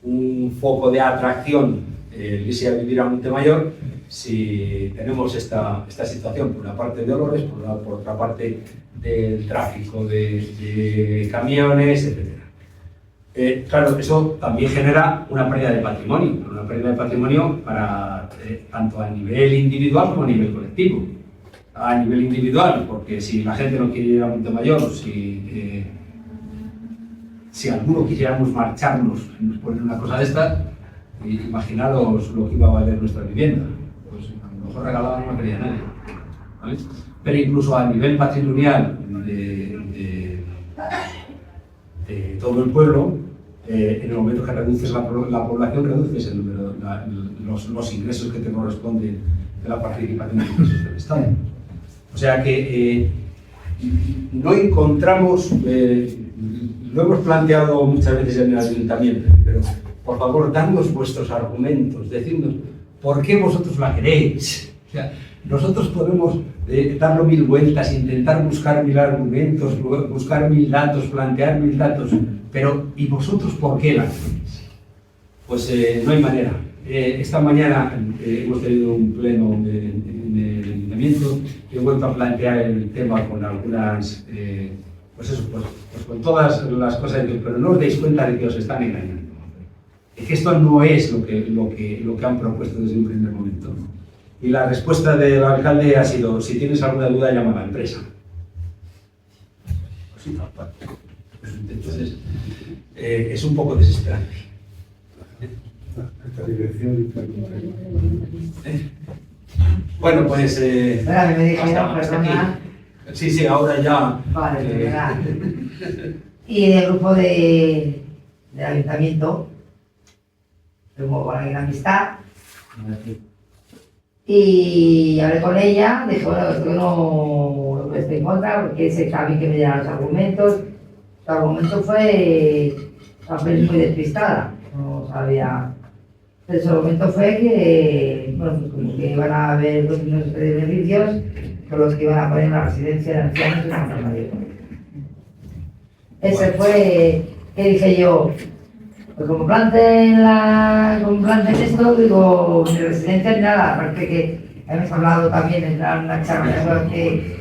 un foco de atracción irse a vivir a Montemayor si tenemos esta situación, por una parte de Dolores, por otra parte del tráfico de camiones, etc. Claro, eso también genera una pérdida de patrimonio para, tanto a nivel individual como a nivel colectivo. A nivel individual, porque si la gente no quiere ir a Montemayor, si alguno quisiéramos marcharnos y nos ponen una cosa de esta, imaginaros lo que iba a valer nuestra vivienda. Pues a lo mejor regalada no la quería nadie, ¿vale? Pero incluso a nivel patrimonial de todo el pueblo, en el momento que reduces la población, reduces el número, los ingresos que te corresponden de la participación de ingresos del Estado. O sea que no encontramos, lo hemos planteado muchas veces en el ayuntamiento, pero por favor, dadnos vuestros argumentos, decidnos por qué vosotros la queréis. O sea, nosotros podemos darlo 1000 vueltas, intentar buscar 1000 argumentos, buscar 1000 datos, plantear 1000 datos, pero ¿y vosotros por qué la queréis? Pues no hay manera. Esta mañana hemos tenido un pleno en el ayuntamiento y he vuelto a plantear el tema con algunas, pues con todas las cosas, pero no os deis cuenta de que os están engañando. Es que esto no es lo que han propuesto desde un primer momento. Y la respuesta del alcalde ha sido, si tienes alguna duda, llama a la empresa. Pues sí, tal cual. Entonces, es un poco desesperante. Esta dirección. Bueno, pues... Espera, me dijeron, hasta perdona. aquí. Sí, ahora ya... Vale, verdad. Y del grupo del ayuntamiento, tengo con alguien amistad, y hablé con ella, dije, bueno, esto no estoy en contra, porque sé también que me dieran los argumentos. Su argumento fue, también muy despistada, no sabía. Pero su argumento fue que, bueno, pues como que iban a haber 2 millones de beneficios con los que iban a poner una residencia de ancianos en Montemayor. Ese fue, que dije yo, Pues como planten esto, digo, ni residencia ni nada, aparte que hemos hablado también en una charla que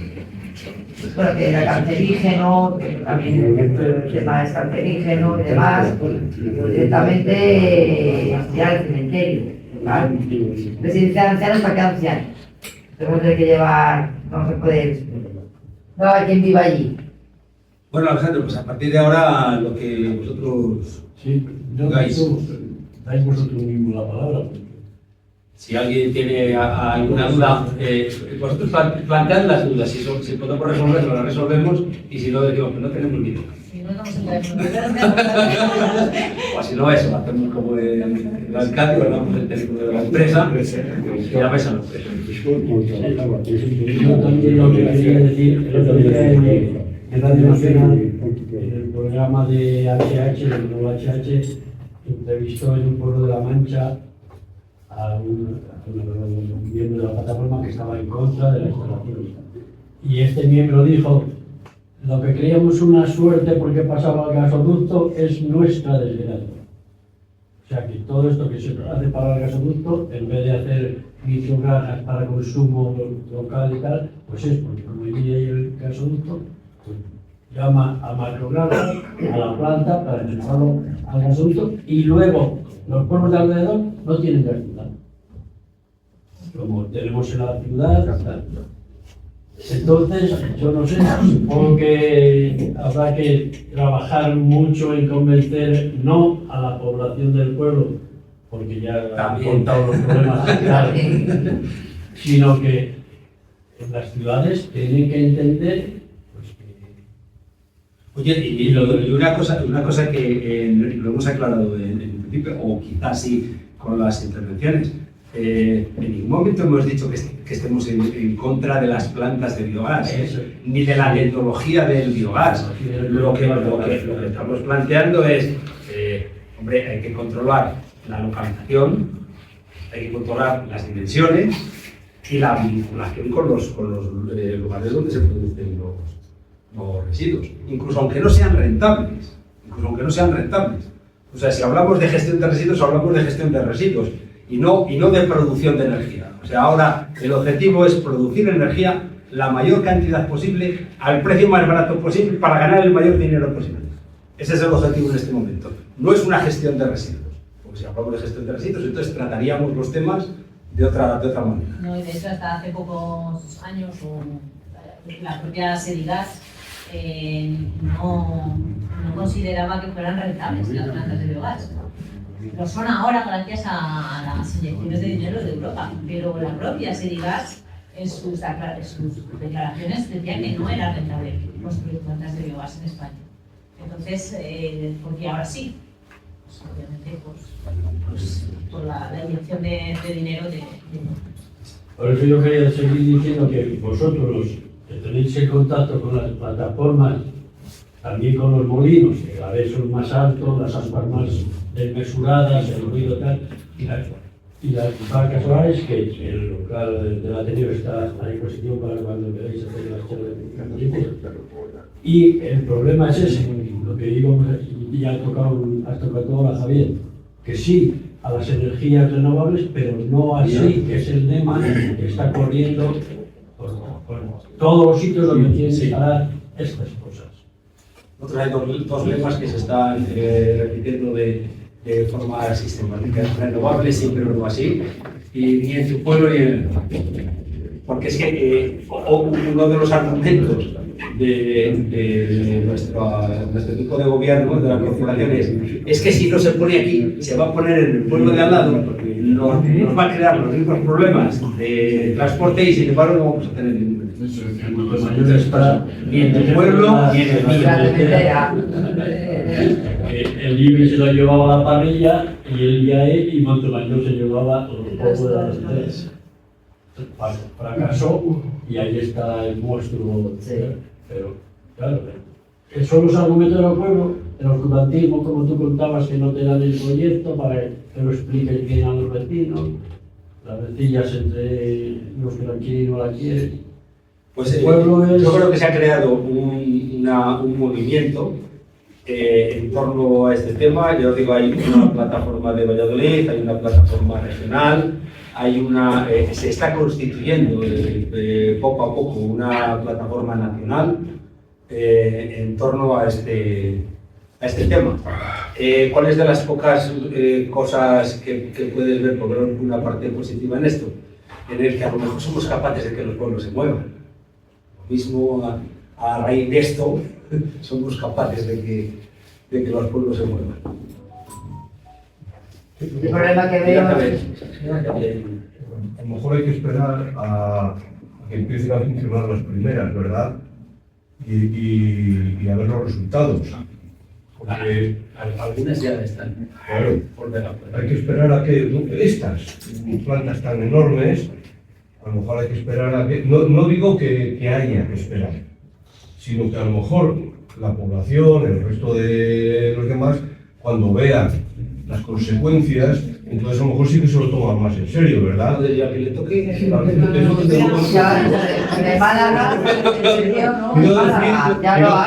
era cancerígeno, que también el tema es cancerígeno y demás, digo, directamente ya al cementerio, ¿vale? Residencia de ancianos, ¿para qué ancianos? Tenemos que llevar, no se puede, no hay quien viva allí. Bueno, Alejandro, pues a partir de ahora lo que vosotros Sí, dais vosotros mismos la palabra. Si alguien tiene alguna duda, vosotros plantead las dudas. Si podemos resolverlo, las resolvemos. Y si no, decimos que no tenemos ni idea. Si no, estamos en O si no, eso, hacemos como el alcalde, hablamos del teléfono de la empresa y la mesa no. Yo también lo que quería decir, el otro día en Radio Nacional, en el programa de HH, del nuevo HH, entrevistó en un pueblo de La Mancha a un miembro de la plataforma que estaba en contra de la instalación. Y este miembro dijo: lo que creíamos una suerte porque pasaba el gasoducto es nuestra desgracia. O sea que todo esto que se hace para el gasoducto, en vez de hacer microgranas para consumo local y tal, pues es porque como vivía ahí el gasoducto, pues llama a macrogranas, a la planta para enchufarlo al gasoducto, y luego los pueblos de alrededor no tienen gas natural, como tenemos en la ciudad. Entonces, yo no sé, supongo que habrá que trabajar mucho en convencer no a la población del pueblo, porque ya han contado los problemas, claro, sino que en las ciudades tienen que entender. Oye, y una cosa que lo hemos aclarado en principio, o quizás sí con las intervenciones. En ningún momento hemos dicho que estemos en contra de las plantas de biogás, ni de la tecnología del biogás. Lo que estamos planteando es, hombre, hay que controlar la localización, hay que controlar las dimensiones y la vinculación con los lugares donde se producen los residuos, incluso aunque no sean rentables. O sea, si hablamos de gestión de residuos, hablamos de gestión de residuos. Y no de producción de energía. O sea, ahora el objetivo es producir energía la mayor cantidad posible al precio más barato posible para ganar el mayor dinero posible. Ese es el objetivo en este momento. No es una gestión de residuos. Porque si hablamos de gestión de residuos, entonces trataríamos los temas de otra manera. No, y de hecho hasta hace pocos años la propia Sedigas no consideraba que fueran rentables las plantas de biogás. Lo son ahora gracias a las inyecciones de dinero de Europa, pero la propia Sedigas en sus declaraciones decía que no era rentable construir plantas de biogás en España. Entonces, porque ahora sí, pues, obviamente por la inyección de dinero de Por eso yo quería seguir diciendo que vosotros, los que tenéis el contacto con las plataformas, también con los molinos, que cada vez son más altos, las aspas más desmesuradas, el ruido tal, y las barcas solares, que el local del Ateneo está a disposición para cuando queráis hacer las charlas. Y el problema es ese, lo que digo, y has tocado todo la Javier, que sí a las energías renovables, pero no así, que es el lema que está corriendo por todos los sitios donde quieren instalar estas cosas. Nosotros hay dos lemas que se están repitiendo de forma sistemática. Renovables siempre lo así, y ni en tu pueblo ni en el... Porque es que uno de los argumentos de nuestro tipo de gobierno, de las corporaciones, es que si no se pone aquí, se va a poner en el pueblo de al lado, nos va a crear los mismos problemas de transporte y sin embargo no vamos a tener ningún beneficio. Ni en el pueblo ni en el mío. El IBI se lo llevaba a la parrilla y el IAE y Montemayor se llevaba los pocos de las tres. Fracasó y ahí está el monstruo. Sí. Pero, claro, son los argumentos del pueblo, el oscurantismo, como tú contabas, que no te dan el proyecto para que lo expliques bien a los vecinos, las rencillas entre los que la quieren y no la quieren. Pues yo creo que se ha creado un movimiento en torno a este tema. Yo digo, hay una plataforma de Valladolid, hay una plataforma regional, se está constituyendo poco a poco una plataforma nacional en torno a este tema. ¿Cuáles de las pocas cosas que puedes ver, por ver una parte positiva en esto? En el que a lo mejor somos capaces de que los pueblos se muevan. Lo mismo a raíz de esto, somos capaces de que los pueblos se muevan. El problema que veo... A lo mejor hay que esperar a que empiecen a funcionar las primeras, ¿verdad? Y a ver los resultados. Porque Algunas ya están. claro, hay que esperar a que estas plantas tan enormes, a lo mejor hay que esperar a que... No digo que haya que esperar, sino que a lo mejor la población, el resto de los demás, cuando vean las consecuencias, entonces a lo mejor sí que se lo toman más en serio, ¿verdad? Ya que le toque.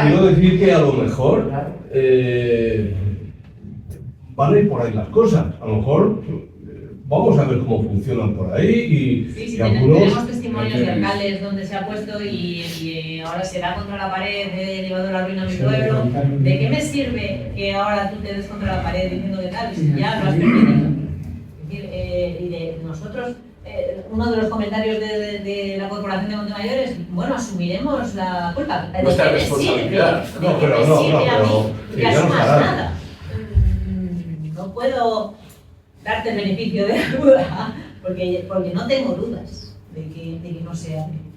Quiero decir que a lo mejor van a ir por ahí las cosas. A lo mejor vamos a ver cómo funcionan por ahí Sí, y algunos... tenemos testimonios de alcaldes donde se ha puesto y ahora se da contra la pared, he llevado la ruina a mi pueblo. ¿De qué me sirve que ahora tú te des contra la pared diciendo que tal, si ya lo has perdido? Es decir, y de nosotros, uno de los comentarios de la Corporación de Montemayor es, bueno, asumiremos la culpa. ¿De Nuestra qué me responsabilidad. sirve? ¿De qué me sirve a mí que ya no asumas estará. nada? No puedo darte el beneficio de la duda, porque no tengo dudas de que no sea beneficioso.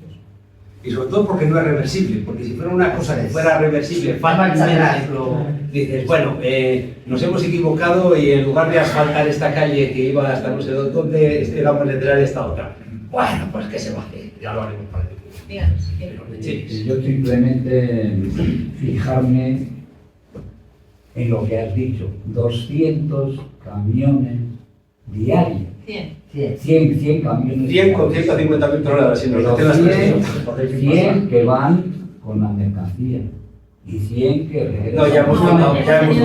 Y sobre todo porque no es reversible, porque si fuera una cosa que fuera reversible fácilmente, dices, bueno, nos hemos equivocado y en lugar de asfaltar esta calle que iba hasta no sé dónde, era para letrar esta otra. Bueno, pues ¿qué se va a hacer? Ya lo haremos para el futuro. Díganos. Sí. Yo simplemente fijarme en lo que has dicho, 200 camiones diarios. 100 camiones 100 con 150.000 toneladas, si nos Pero hacen las 100 que van con la mercancía y 100 que regresan. No, ya hemos contado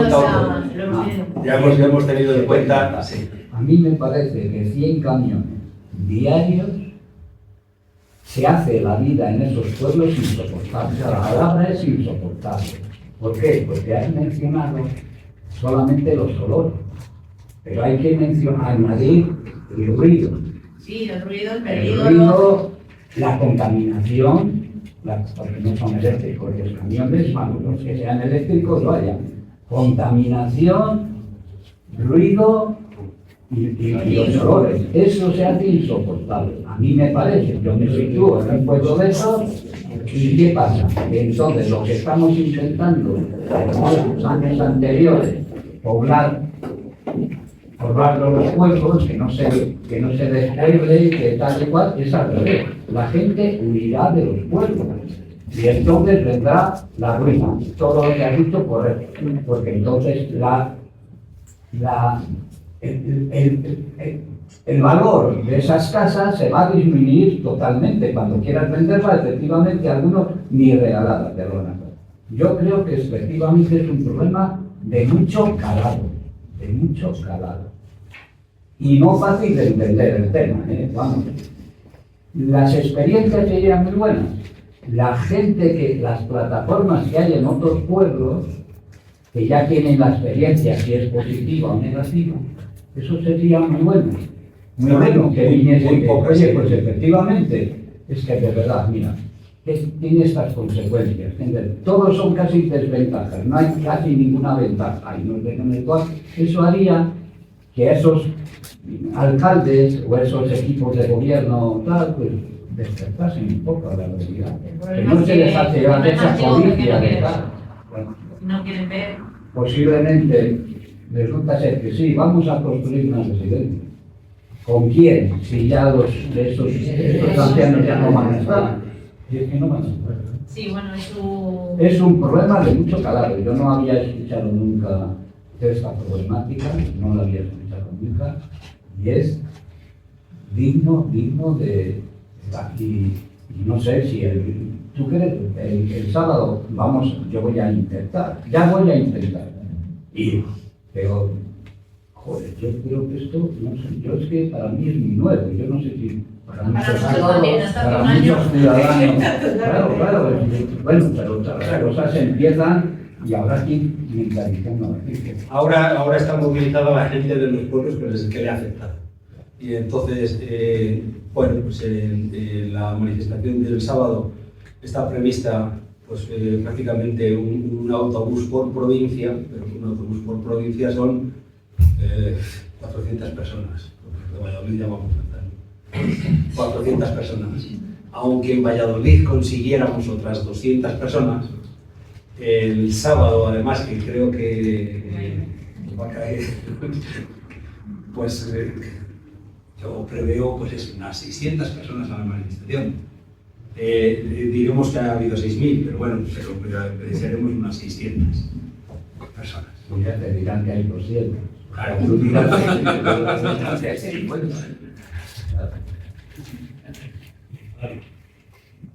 todo. Lo hemos tenido. Ya hemos tenido en cuenta, sí. A mí me parece que 100 camiones diarios se hace la vida en esos pueblos insoportable. O sea, la palabra es insoportable. ¿Por qué? Porque has mencionado solamente los olores, pero hay que añadir el ruido. Sí, el ruido, el El peligro. ruido, la contaminación, porque no son eléctricos los camiones, vamos, los que sean eléctricos lo hayan. Contaminación, ruido y los olores. Eso se hace insoportable. A mí me parece, yo me sitúo en un pueblo de esos, ¿y qué pasa? Que entonces lo que estamos intentando en los años anteriores, poblar los pueblos, que no se despueble, que tal y cual, es al revés. La gente huirá de los pueblos y entonces vendrá la ruina. Todo lo que has dicho correcto, porque entonces el valor de esas casas se va a disminuir totalmente. Cuando quieras venderlas, efectivamente, algunos ni regaladas te lo van a hacer. Yo creo que efectivamente es un problema de mucho calado, y no fácil de entender el tema, vamos. Las experiencias serían muy buenas. Las plataformas que hay en otros pueblos, que ya tienen la experiencia, si es positiva o negativa, eso sería muy bueno. Muy bueno que viniesen, oye, pues efectivamente, es que de verdad, mira, tiene estas consecuencias. Todos son casi desventajas, no hay casi ninguna ventaja. Y eso haría que esos alcaldes o esos equipos de gobierno tal, pues despertasen un poco a la realidad. Que no se les hace llevar esa codicia de tal. Bueno, No quieren ver. posiblemente resulta ser que sí, vamos a construir una residencia. ¿Con quién? Si ya estos ancianos ya no van a estar. Y es que no van a estar. Sí, bueno, Es un problema de mucho calado. Yo no había escuchado nunca esta problemática, no la había escuchado nunca, y es digno de... Y no sé si ¿Tú crees? El sábado yo voy a intentar, ya voy a intentar. Pero, joder, yo creo que esto, no sé, yo es que para mí es muy nuevo, yo no sé si para muchos también, hasta para un año. muchos ciudadanos, claro, bueno, pero otras cosas empiezan y ahora aquí mentalizando a la gente. Ahora está movilizada la gente de los pueblos que le ha afectado. Y entonces, bueno, pues la manifestación del sábado está prevista pues, prácticamente un autobús por provincia, pero un autobús por provincia son 400 personas. De Valladolid ya vamos a empezar. 400 personas. Aunque en Valladolid consiguiéramos otras 200 personas, el sábado, además, que creo que va a caer, pues yo preveo pues, unas 600 personas a la manifestación. Diremos que ha habido 6.000, pero bueno, pero desearemos unas 600 personas. Ya te dirán que hay 200. Claro. Tú dirás que hay 50.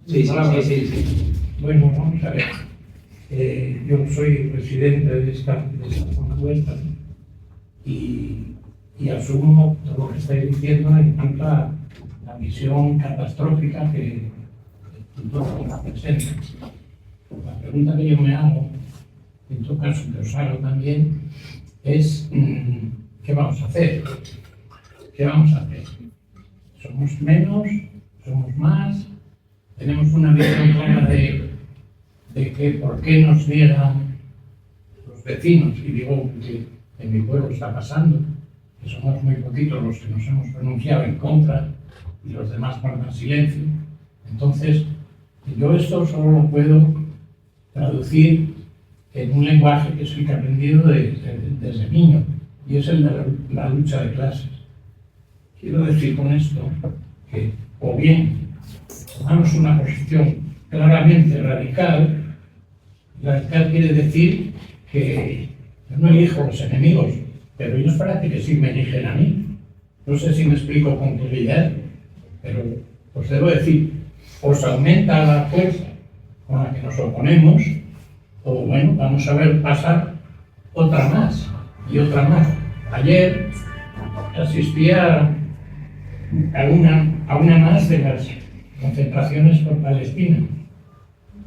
Sí. Bueno, vamos a ver. Yo soy presidente de esta zona vuestra y asumo todo lo que estáis diciendo en cuanto a la visión catastrófica que la presenta. La pregunta que yo me hago, en todo caso que os hago también, es ¿qué vamos a hacer? ¿Qué vamos a hacer? ¿Somos menos? ¿Somos más? Tenemos una visión clara de que por qué nos niegan los vecinos, y digo que en mi pueblo está pasando, que somos muy poquitos los que nos hemos pronunciado en contra y los demás guardan silencio. Entonces, yo esto solo lo puedo traducir en un lenguaje que soy aprendido desde niño, y es el de la lucha de clases. Quiero decir con esto que o bien tomamos una posición claramente radical. Radical quiere decir que yo no elijo los enemigos, pero ellos parece que sí me eligen a mí. No sé si me explico con claridad, pero os debo decir, os aumenta la fuerza con la que nos oponemos, o bueno, vamos a ver pasar otra más y otra más. Ayer asistía a una más de las concentraciones por Palestina.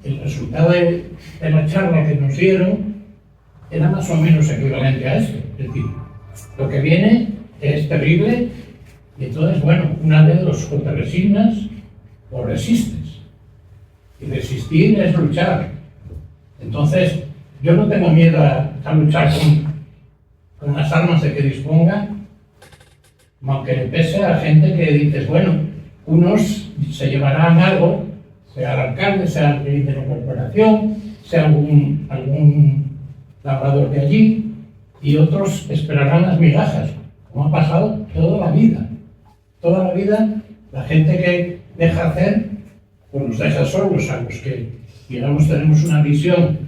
El resultado de la charla que nos dieron era más o menos equivalente a esto. Es decir, lo que viene es terrible y entonces, bueno, una de dos, o te resignas o resistes. Y resistir es luchar. Entonces, yo no tengo miedo a luchar con las armas de que disponga, aunque le pese a la gente que dices, bueno, unos se llevarán algo, sea el alcalde, sea el de la corporación, sea algún labrador de allí, y otros esperarán las migajas, como ha pasado toda la vida. Toda la vida, la gente que deja hacer, pues nos deja solos, a los que, digamos, tenemos una visión,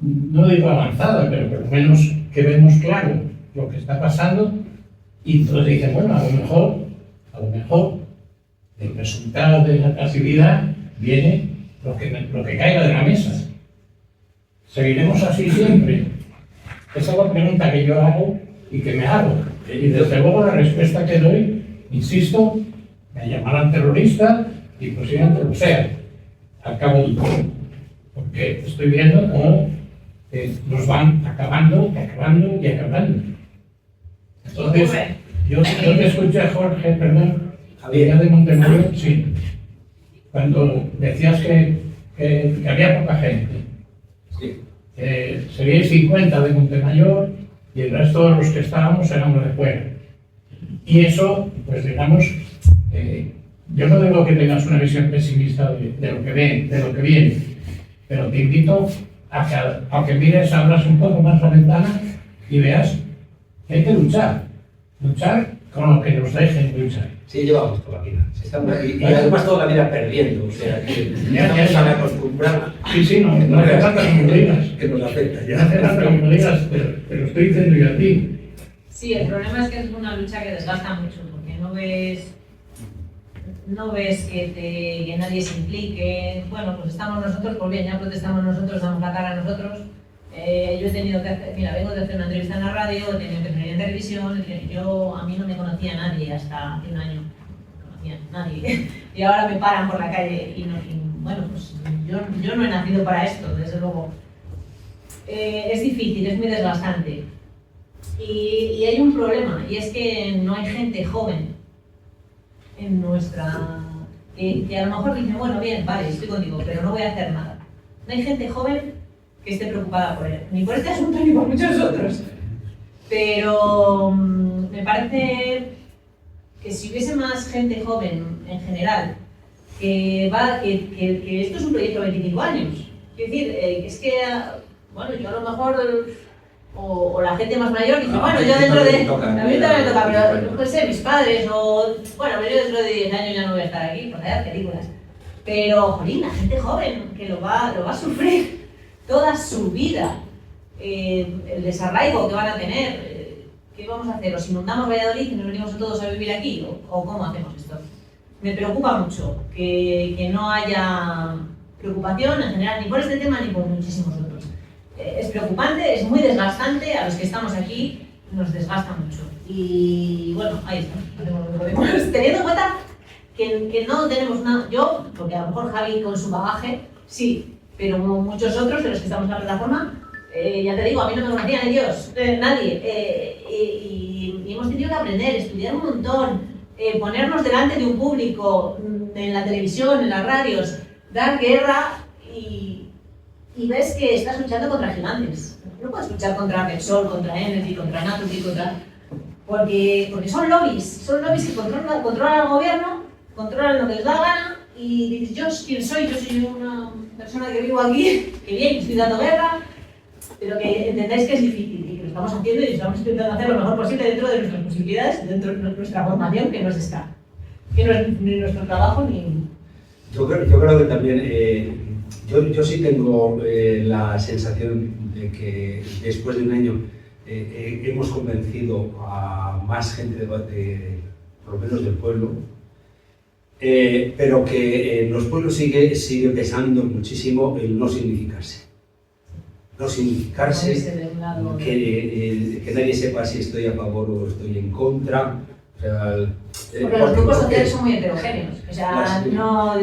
no digo avanzada, pero por lo menos que vemos claro lo que está pasando, y entonces dicen, bueno, a lo mejor, el resultado de la pasividad viene lo que caiga de la mesa. ¿Seguiremos así siempre? Esa es la pregunta que yo hago y que me hago. Y desde luego la respuesta que doy, insisto, me llamarán terrorista y posiblemente lo sea, al cabo del tiempo. Porque estoy viendo cómo nos van acabando. Entonces, yo te escuché, Jorge, perdón, Javier de Montemayor, sí, cuando decías que había poca gente. Sí. Seríais 50 de Montemayor y el resto de los que estábamos éramos de fuera. Y eso, pues digamos, yo no digo que tengas una visión pesimista de lo que viene, pero te invito a que mires, abras un poco más la ventana y veas que hay que luchar con lo que nos dejen luchar. Sí, llevamos toda la vida. Y además toda la vida perdiendo, o sea, que ya estamos acostumbrados. Sí, no hace falta que me lo digas. Que nos afecta No ya. hace falta que me lo digas, te lo estoy diciendo yo a ti. Sí, el problema es que es una lucha que desgasta mucho, porque no ves no ves que nadie se implique. Bueno, pues estamos nosotros, pues bien, ya protestamos nosotros, damos la cara a nosotros. Yo he tenido que hacer, mira, vengo de hacer una entrevista en la radio, he tenido que salir en televisión, a mí no me conocía nadie hasta hace un año, no conocía nadie. Y ahora me paran por la calle y bueno, pues yo no he nacido para esto, desde luego. Es difícil, es muy desgastante. Y hay un problema, y es que no hay gente joven en nuestra... que a lo mejor dice, bueno, bien, vale, estoy contigo, pero no voy a hacer nada. No hay gente joven que esté preocupada por él, ni por este asunto ni por muchos otros. Pero me parece que si hubiese más gente joven en general, que esto es un proyecto de 25 años. Es decir, es que, bueno, yo a lo mejor... O la gente más mayor dice, bueno, yo dentro de... A mí también me toca, pero no sé, mis padres, bueno, yo dentro de 10 años ya no voy a estar aquí, porque hay películas. Pero, jolín, la gente joven, que lo va a sufrir toda su vida, el desarraigo que van a tener, ¿qué vamos a hacer? ¿Os inundamos Valladolid y nos venimos todos a vivir aquí? ¿O cómo hacemos esto? Me preocupa mucho que no haya preocupación en general, ni por este tema ni por muchísimos otros. Es preocupante, es muy desgastante, a los que estamos aquí nos desgasta mucho. Y bueno, ahí está, hacemos lo que podemos. Teniendo en cuenta que no tenemos nada, yo, porque a lo mejor Javi con su bagaje, sí, pero muchos otros de los que estamos en la plataforma, ya te digo, a mí no me conocía ni Dios, nadie. Y hemos tenido que aprender, estudiar un montón, ponernos delante de un público, en la televisión, en las radios, dar guerra y ves que estás luchando contra gigantes. No puedes luchar contra Repsol, contra Energy, contra Naturgy, porque son lobbies que controlan al gobierno, controlan lo que les da gana y dices, ¿yo quién soy? Yo soy una persona que vivo aquí, que bien, estoy dando guerra, pero que entendáis que es difícil y que lo estamos haciendo y estamos intentando hacer lo mejor posible dentro de nuestras posibilidades, dentro de nuestra formación, que no es ni nuestro trabajo ni... Yo creo que también... Yo sí tengo la sensación de que después de un año hemos convencido a más gente, por lo menos del pueblo, pero que en los pueblos sigue pesando muchísimo el no significarse. No significarse, que nadie sepa si estoy a favor o estoy en contra. O sea, porque los grupos sociales son muy heterogéneos. O sea,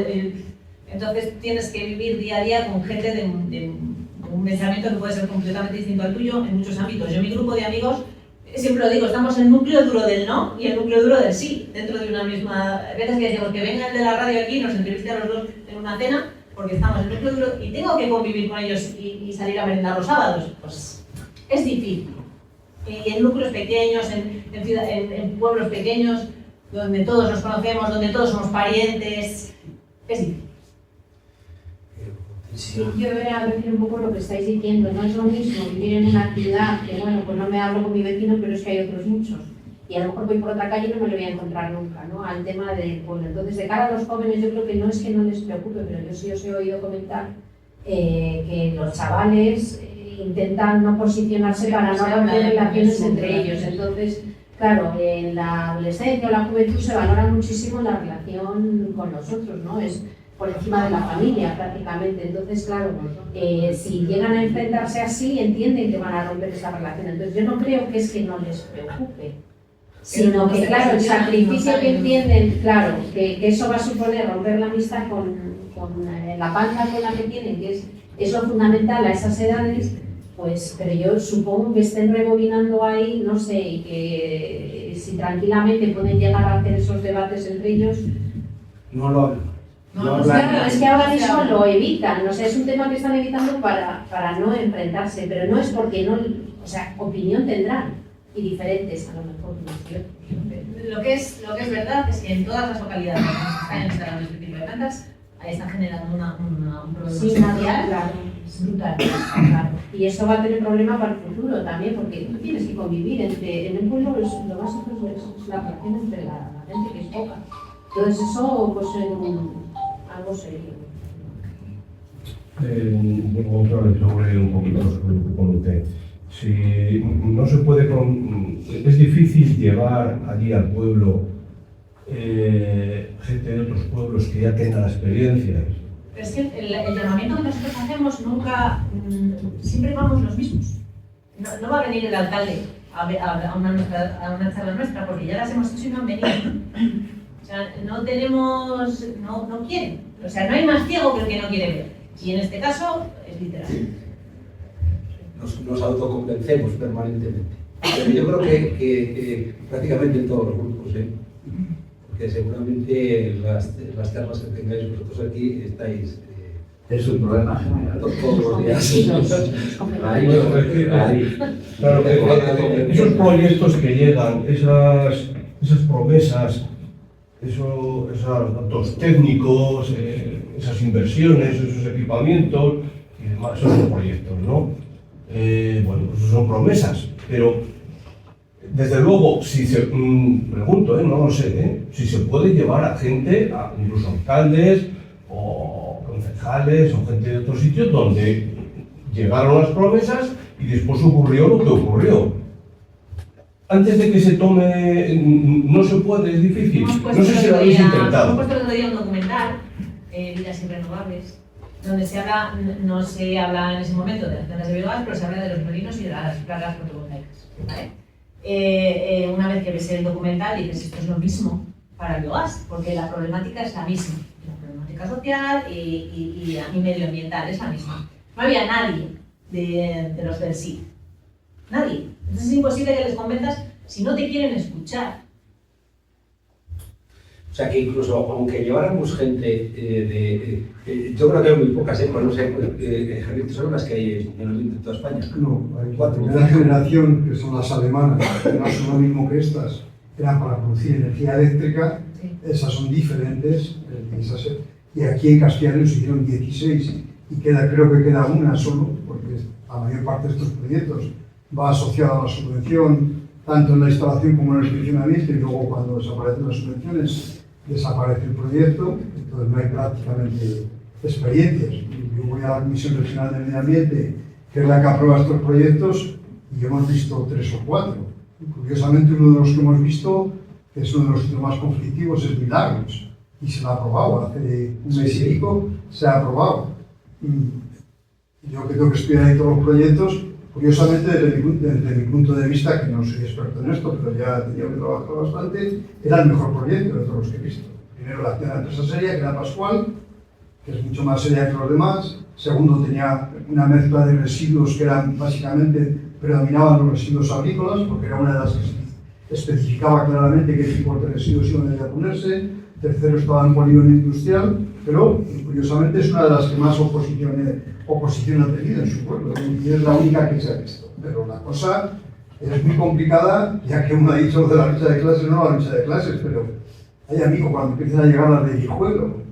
entonces tienes que vivir día a día con gente de un pensamiento que puede ser completamente distinto al tuyo en muchos ámbitos. Yo, mi grupo de amigos, siempre lo digo, estamos en el núcleo duro del no y el núcleo duro del sí, dentro de una misma... A veces que decimos que venga el de la radio aquí, nos entreviste a los dos en una cena, porque estamos en el núcleo duro y tengo que convivir con ellos y salir a merendar los sábados. Pues es difícil. Y en núcleos pequeños, en pueblos pequeños, donde todos nos conocemos, donde todos somos parientes, es difícil. Sí, yo voy a decir un poco lo que estáis diciendo. No es lo mismo vivir en una ciudad que, bueno, pues no me hablo con mi vecino, pero es que hay otros muchos. Y a lo mejor voy por otra calle y no me lo voy a encontrar nunca, ¿no? Al tema del pueblo. Entonces, de cara a los jóvenes, yo creo que no es que no les preocupe, pero yo sí os he oído comentar que los chavales intentan no posicionarse para no romper relaciones entre ellos. Entonces, claro, en la adolescencia o la juventud se valora muchísimo la relación con los otros, ¿no? Es por encima de la familia prácticamente. Entonces, claro, si llegan a enfrentarse así, entienden que van a romper esa relación. Entonces, yo no creo que es que no les preocupe, sino que, claro, el sacrificio que entienden, claro, que eso va a suponer romper la amistad con la banda con la que tienen, que es lo fundamental a esas edades, pues, pero yo supongo que estén rebobinando ahí, no sé, y que si tranquilamente pueden llegar a hacer esos debates entre ellos. No lo hagan. No, claro, es que ahora mismo lo evitan, o sea, es un tema que están evitando para no enfrentarse, pero no es porque no, o sea, opinión tendrán y diferentes a lo mejor. Lo que es verdad es que en todas las localidades donde se están instalando este tipo de plantas, ahí están generando un problema social brutal. Claro. Y eso va a tener problema para el futuro también, porque tú tienes que convivir en un pueblo, lo básico es la relación entre la gente, que es poca. Entonces eso, pues, algo serio. Otra vez sobre un poquito sobre lo que comenté. Si no se puede es difícil llevar allí al pueblo gente de otros pueblos que ya tenga la experiencia. Pero es que el llamamiento que nosotros hacemos nunca, siempre vamos los mismos. No va a venir el alcalde a una charla nuestra, porque ya las hemos hecho y no han venido. O sea, no quieren. O sea, no hay más ciego que el que no quiere ver. Y en este caso es literal. Nos autoconvencemos permanentemente. Pero yo creo que prácticamente en todos los grupos, porque seguramente las charlas que tengáis vosotros aquí estáis Es un problema general. todos los días. Claro, esos proyectos que llegan, esas promesas, esos datos técnicos, esas inversiones, esos equipamientos y demás, esos son proyectos, ¿no? Bueno, pues son promesas, pero desde luego, si se, pregunto, no lo sé, si se puede llevar a gente, incluso alcaldes o concejales o gente de otros sitios donde llegaron las promesas y después ocurrió lo que ocurrió. Antes de que se tome, no se puede, es difícil. No sé si lo habéis intentado. Hemos puesto el otro día un documental, Vidas Irrenovables, donde no se habla en ese momento de las plantas de biogás, pero se habla de los molinos y de las placas fotovoltaicas. ¿Vale? Una vez que ves el documental dices, esto es lo mismo para el biogás, porque la problemática es la misma. La problemática social y medioambiental es la misma. No había nadie de los del sí. Nadie. Entonces es imposible que les convenzas si no te quieren escuchar. O sea que incluso, aunque lleváramos gente yo creo que hay muy pocas, pues no sé, Javier, ¿tú sabes las que hay generalmente en toda España? No, hay la primera generación, que son las alemanas, que no son lo mismo que estas, eran para producir energía eléctrica, esas son diferentes, y aquí en Castilla y León se hicieron 16, y creo que queda una solo, porque la mayor parte de estos proyectos va asociada a la subvención, tanto en la instalación como en el funcionamiento, y luego cuando desaparecen las subvenciones, desaparece el proyecto, entonces no hay prácticamente experiencias. Yo voy a la Comisión Regional de Medio Ambiente, que es la que aprueba estos proyectos, y hemos visto 3 o 4. Curiosamente, uno de los que hemos visto, que es uno de los más conflictivos, es Milagros, y se lo ha aprobado, hace un mes y pico se ha aprobado. Yo que tengo que estudiar ahí todos los proyectos, curiosamente, desde mi punto de vista, que no soy experto en esto, pero ya he tenido que trabajar bastante, era el mejor proyecto de todos los que he visto. Primero, la acción de empresa seria, que era Pascual, que es mucho más seria que los demás. Segundo, tenía una mezcla de residuos que eran, básicamente, predominaban los residuos agrícolas, porque era una de las que especificaba claramente qué tipo de residuos iban a ponerse. Tercero, estaba en polígono industrial, pero, curiosamente, es una de las que más oposición ha tenido en su pueblo, y es la única que se ha visto. Pero la cosa es muy complicada, ya que uno ha dicho de la lucha de clases, no la lucha de clases, pero hay amigos cuando empiezan a llegar las de Guijuelo,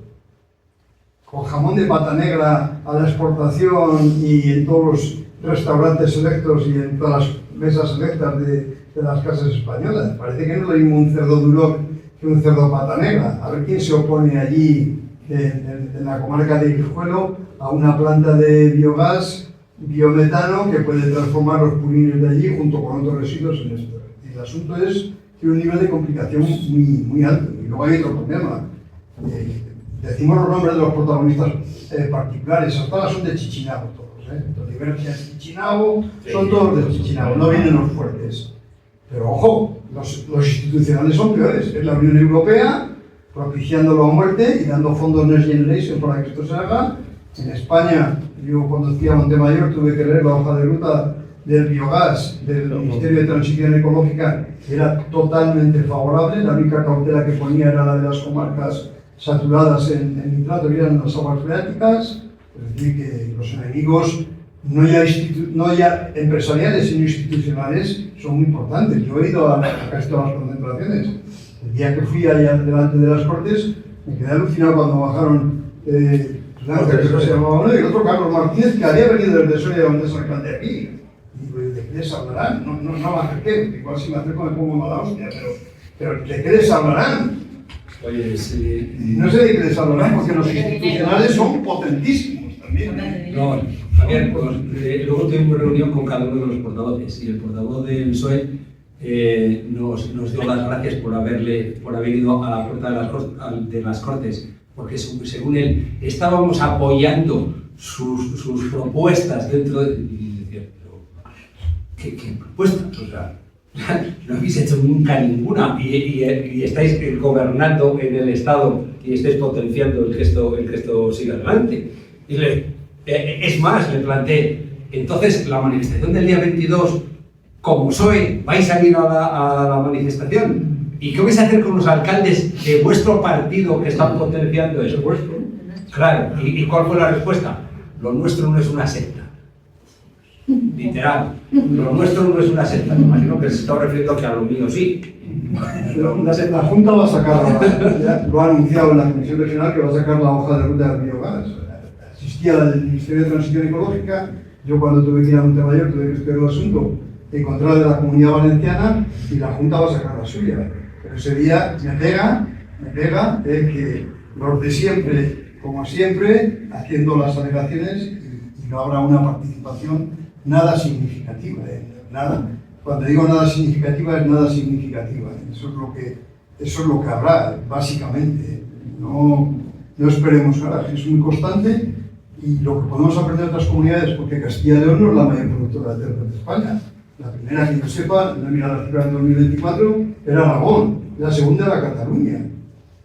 con jamón de pata negra a la exportación y en todos los restaurantes selectos y en todas las mesas selectas de las casas españolas. Parece que no es lo mismo un cerdo duro que un cerdo pata negra. A ver quién se opone allí en la comarca de Guijuelo a una planta de biogás, biometano, que puede transformar los purines de allí junto con otros residuos en esto. Y el asunto es que un nivel de complicación muy alto. Y luego hay otro problema. Decimos los nombres de los protagonistas particulares, hasta ahora son de Chichinabo todos. Los diversos Chichinabo son todos de Chichinabo, no vienen los fuertes. Pero ojo, los institucionales son peores. Es la Unión Europea propiciándolo a muerte y dando fondos Next Generation para que esto se haga. En España, yo cuando fui a Montemayor tuve que leer la hoja de ruta del biogás del Ministerio de Transición Ecológica, que era totalmente favorable. La única cautela que ponía era la de las comarcas saturadas en nitrato, que eran las aguas freáticas. Es decir, que los enemigos, no ya empresariales, sino institucionales, son muy importantes. Yo he ido a casi todas las concentraciones. El día que fui allá delante de las Cortes, me quedé alucinado cuando bajaron que se llamaba uno, y el otro Carlos Martínez, que había venido desde Soria donde se alcalde aquí. Y digo, ¿de qué les hablarán? No me acerqué, igual si me acerco me pongo mala hostia, pero ¿de qué les hablarán? Oye, sí. No sé de qué les hablarán, porque los institucionales son potentísimos también. No, Javier, pues, luego tuvimos reunión con cada uno de los portavoces, y el portavoz del PSOE nos dio las gracias por haber ido a la puerta de las Cortes, porque según él estábamos apoyando sus propuestas dentro de... Y decía, pero ¿qué propuestas? O sea, no habéis hecho nunca ninguna y estáis gobernando en el Estado y estáis potenciando el que esto siga adelante. Y es más, le planteé, entonces la manifestación del día 22, como PSOE, vais a ir a la manifestación. ¿Y qué vais a hacer con los alcaldes de vuestro partido que están potenciando eso? Claro, ¿y cuál fue la respuesta? Lo nuestro no es una secta. Literal, lo nuestro no es una secta. Me imagino que se está refiriendo que a lo mío sí. La Junta va a sacar, ya lo ha anunciado en la Comisión Regional, que va a sacar la hoja de ruta del biogás. Existía el Ministerio de Transición Ecológica. Yo cuando tuve que ir a Montemayor tuve que estudiar el asunto en contra de la Comunidad Valenciana y la Junta va a sacar la suya. Pero ese día me pega que los de siempre, como siempre, haciendo las alegaciones y no habrá una participación nada significativa, nada. Cuando digo nada significativa, es nada significativa. Eso es lo que habrá, básicamente. No esperemos nada, es muy constante y lo que podemos aprender de otras comunidades, porque Castilla y León no es la mayor productora de terras de España. La primera que yo sepa, no he mirado la cifra en 2024, era Aragón, la segunda era Cataluña.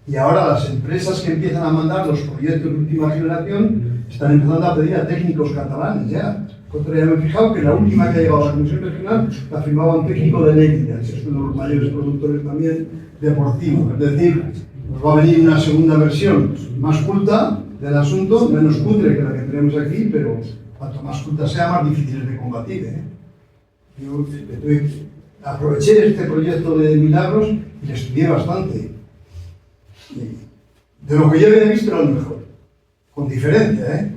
Y ahora las empresas que empiezan a mandar los proyectos de última generación están empezando a pedir a técnicos catalanes ya. Ya me he fijado que la última que ha llegado a la Comisión Regional la firmaba un técnico de Lérida, que es uno de los mayores productores también de porcino. Es decir, nos va a venir una segunda versión más culta del asunto, menos cutre que la que tenemos aquí, pero cuanto más culta sea, más difícil de combatir. Yo aproveché este proyecto de Milagros y le estudié bastante. De lo que yo había visto era lo mejor. Con diferencia,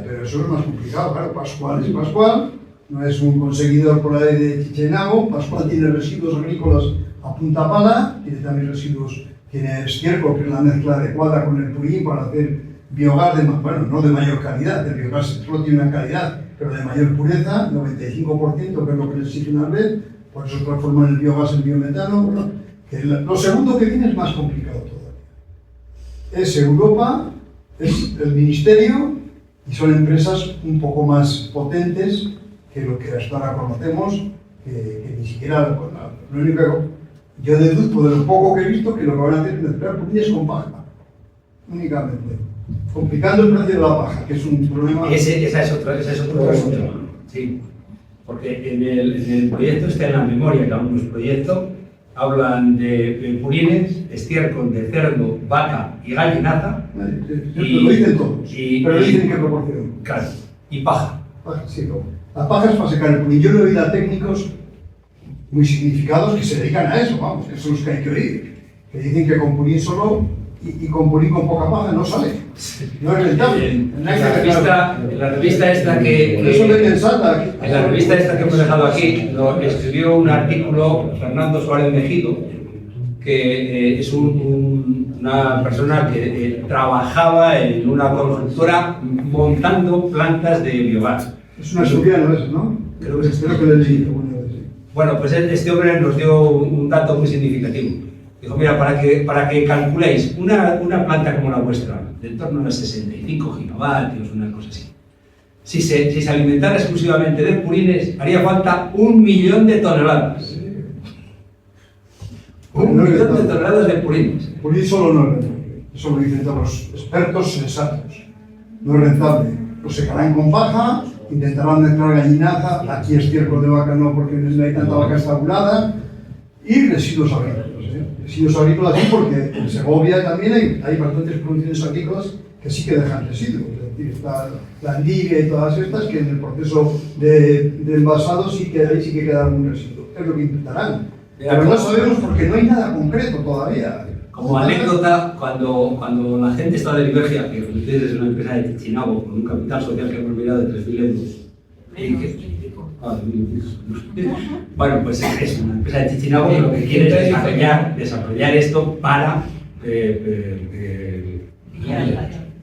pero eso es más complicado. Claro, Pascual es Pascual, no es un conseguidor por ahí de Chichenabo. Pascual tiene residuos agrícolas a punta pala, tiene también residuos, tiene estiércol, que es la mezcla adecuada con el purín para hacer biogás, no de mayor calidad, el biogás solo tiene una calidad, pero de mayor pureza, 95%, que es lo que le exige una vez, por eso transforman el biogás en biometano. Lo segundo que viene es más complicado todavía. Es Europa, es el Ministerio y son empresas un poco más potentes que lo que hasta ahora conocemos, que ni siquiera, lo único que yo deduzco de lo poco que he visto, que lo que van a hacer es mezclar purines con paja, únicamente, complicando el precio de la paja, que es un problema... Ese es otro tema, sí, porque en el proyecto está en la memoria, que aún no es proyecto, hablan de purines, estiércol de cerdo, vaca y gallinaza. Lo dicen todos, pero dicen qué proporción. Claro, y paja. Sí, la paja es para secar el purín. Yo no he oído a técnicos muy significados que se dedican a eso, vamos, esos son los que hay que oír. Que dicen que con purín solo y con purín con poca paja no sale. No es rentable. En la revista esta que hemos dejado aquí, escribió un artículo Fernando Suárez Mejido, que es una persona que trabajaba en una consultora montando plantas de biogás. Es un asturiano eso, ¿no? Creo que es Espero que le leí. Bueno, pues este hombre nos dio un dato muy significativo. Dijo, mira, para que calculéis una planta como la vuestra, de en torno a 65 gigavatios, una cosa así, si se alimentara exclusivamente de purines, haría falta 1 millón de toneladas. 1 millón de toneladas de purines. Purín solo no es rentable. Eso lo dicen todos los expertos sensatos. No es rentable. Lo secarán con paja, intentarán mezclar gallinaza, aquí estiércol de vaca no, porque no hay tanta vaca estabulada, y residuos agrícolas. Residuos agrícolas sí, porque en Segovia también hay bastantes producciones agrícolas que sí que dejan residuos. Es decir, está la andiga y todas estas que en el proceso de envasado ahí sí que queda algún residuo. Es lo que intentarán. Pero no sabemos porque no hay nada concreto todavía. Como anécdota, cuando la gente está de Libergia, que ustedes es una empresa de Chichinabo con un capital social que hemos mirado de 3.000 euros, bueno, pues es una empresa de Chichinabo que lo que quiere es desarrollar esto para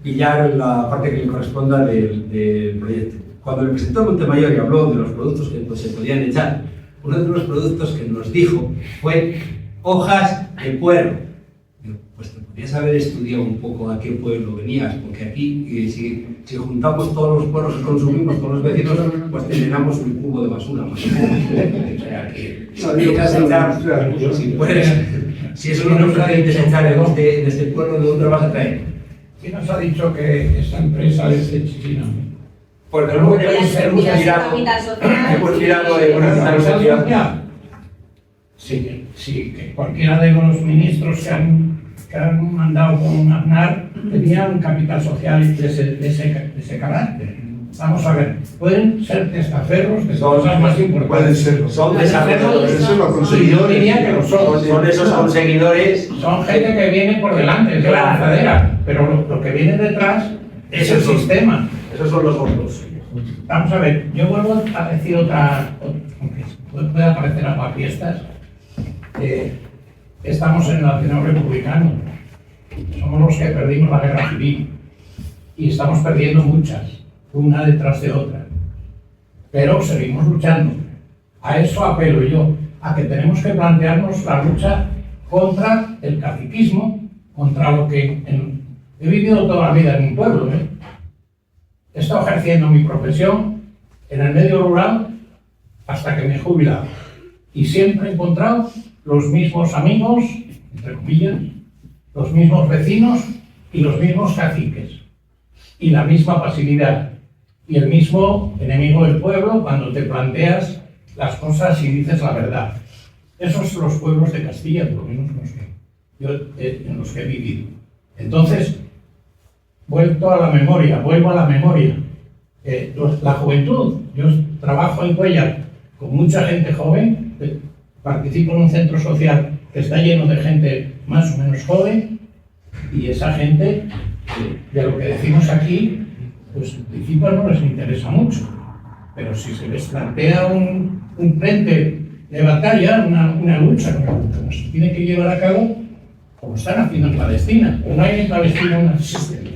pillar la parte que le corresponda del proyecto. Cuando le presentó a Montemayor y habló de los productos que se podían echar, uno de los productos que nos dijo fue hojas de puerro. Digo, pues te podrías haber estudiado un poco a qué pueblo venías, porque aquí si juntamos todos los puerros que consumimos, todos los vecinos, pues te llenamos un cubo de basura. Más o sea que si quieres echar, si puedes, si eso no nos quieres echar en este pueblo, ¿de dónde lo vas a traer? ¿Quién nos ha dicho que esta empresa es de China? Porque luego hemos mirado de una capital social. Sí, sí, que cualquiera de los ministros que han mandado con Aznar tenían capital social de ese carácter. Vamos a ver, pueden ser testaferros de cosas más importantes. Pueden serlo. Son desarrolladores. Eso lo Sí, yo conseguidores. diría que lo son. Son esos conseguidores. Son gente que viene por delante, es la lanzadera, pero lo que viene detrás es el sistema. Esos son los gordos. Vamos a ver, yo vuelvo a decir otra, aunque pueda parecer aguafiestas, estamos en el nacional republicano, somos los que perdimos la guerra civil y estamos perdiendo muchas, una detrás de otra, pero seguimos luchando. A eso apelo yo, a que tenemos que plantearnos la lucha contra el caciquismo, contra lo que he vivido toda la vida en un pueblo, He estado ejerciendo mi profesión en el medio rural hasta que me he jubilado. Y siempre he encontrado los mismos amigos, entre comillas, los mismos vecinos y los mismos caciques. Y la misma pasividad. Y el mismo enemigo del pueblo cuando te planteas las cosas y dices la verdad. Esos son los pueblos de Castilla, por lo menos en los que he vivido. Entonces, vuelvo a la memoria. La juventud, yo trabajo en Cuéllar con mucha gente joven, participo en un centro social que está lleno de gente más o menos joven, y esa gente, de lo que decimos aquí, pues en principio no les interesa mucho, pero si se les plantea un frente de batalla, una lucha como se tiene que llevar a cabo, como están haciendo en Palestina, o no hay en Palestina una existencia.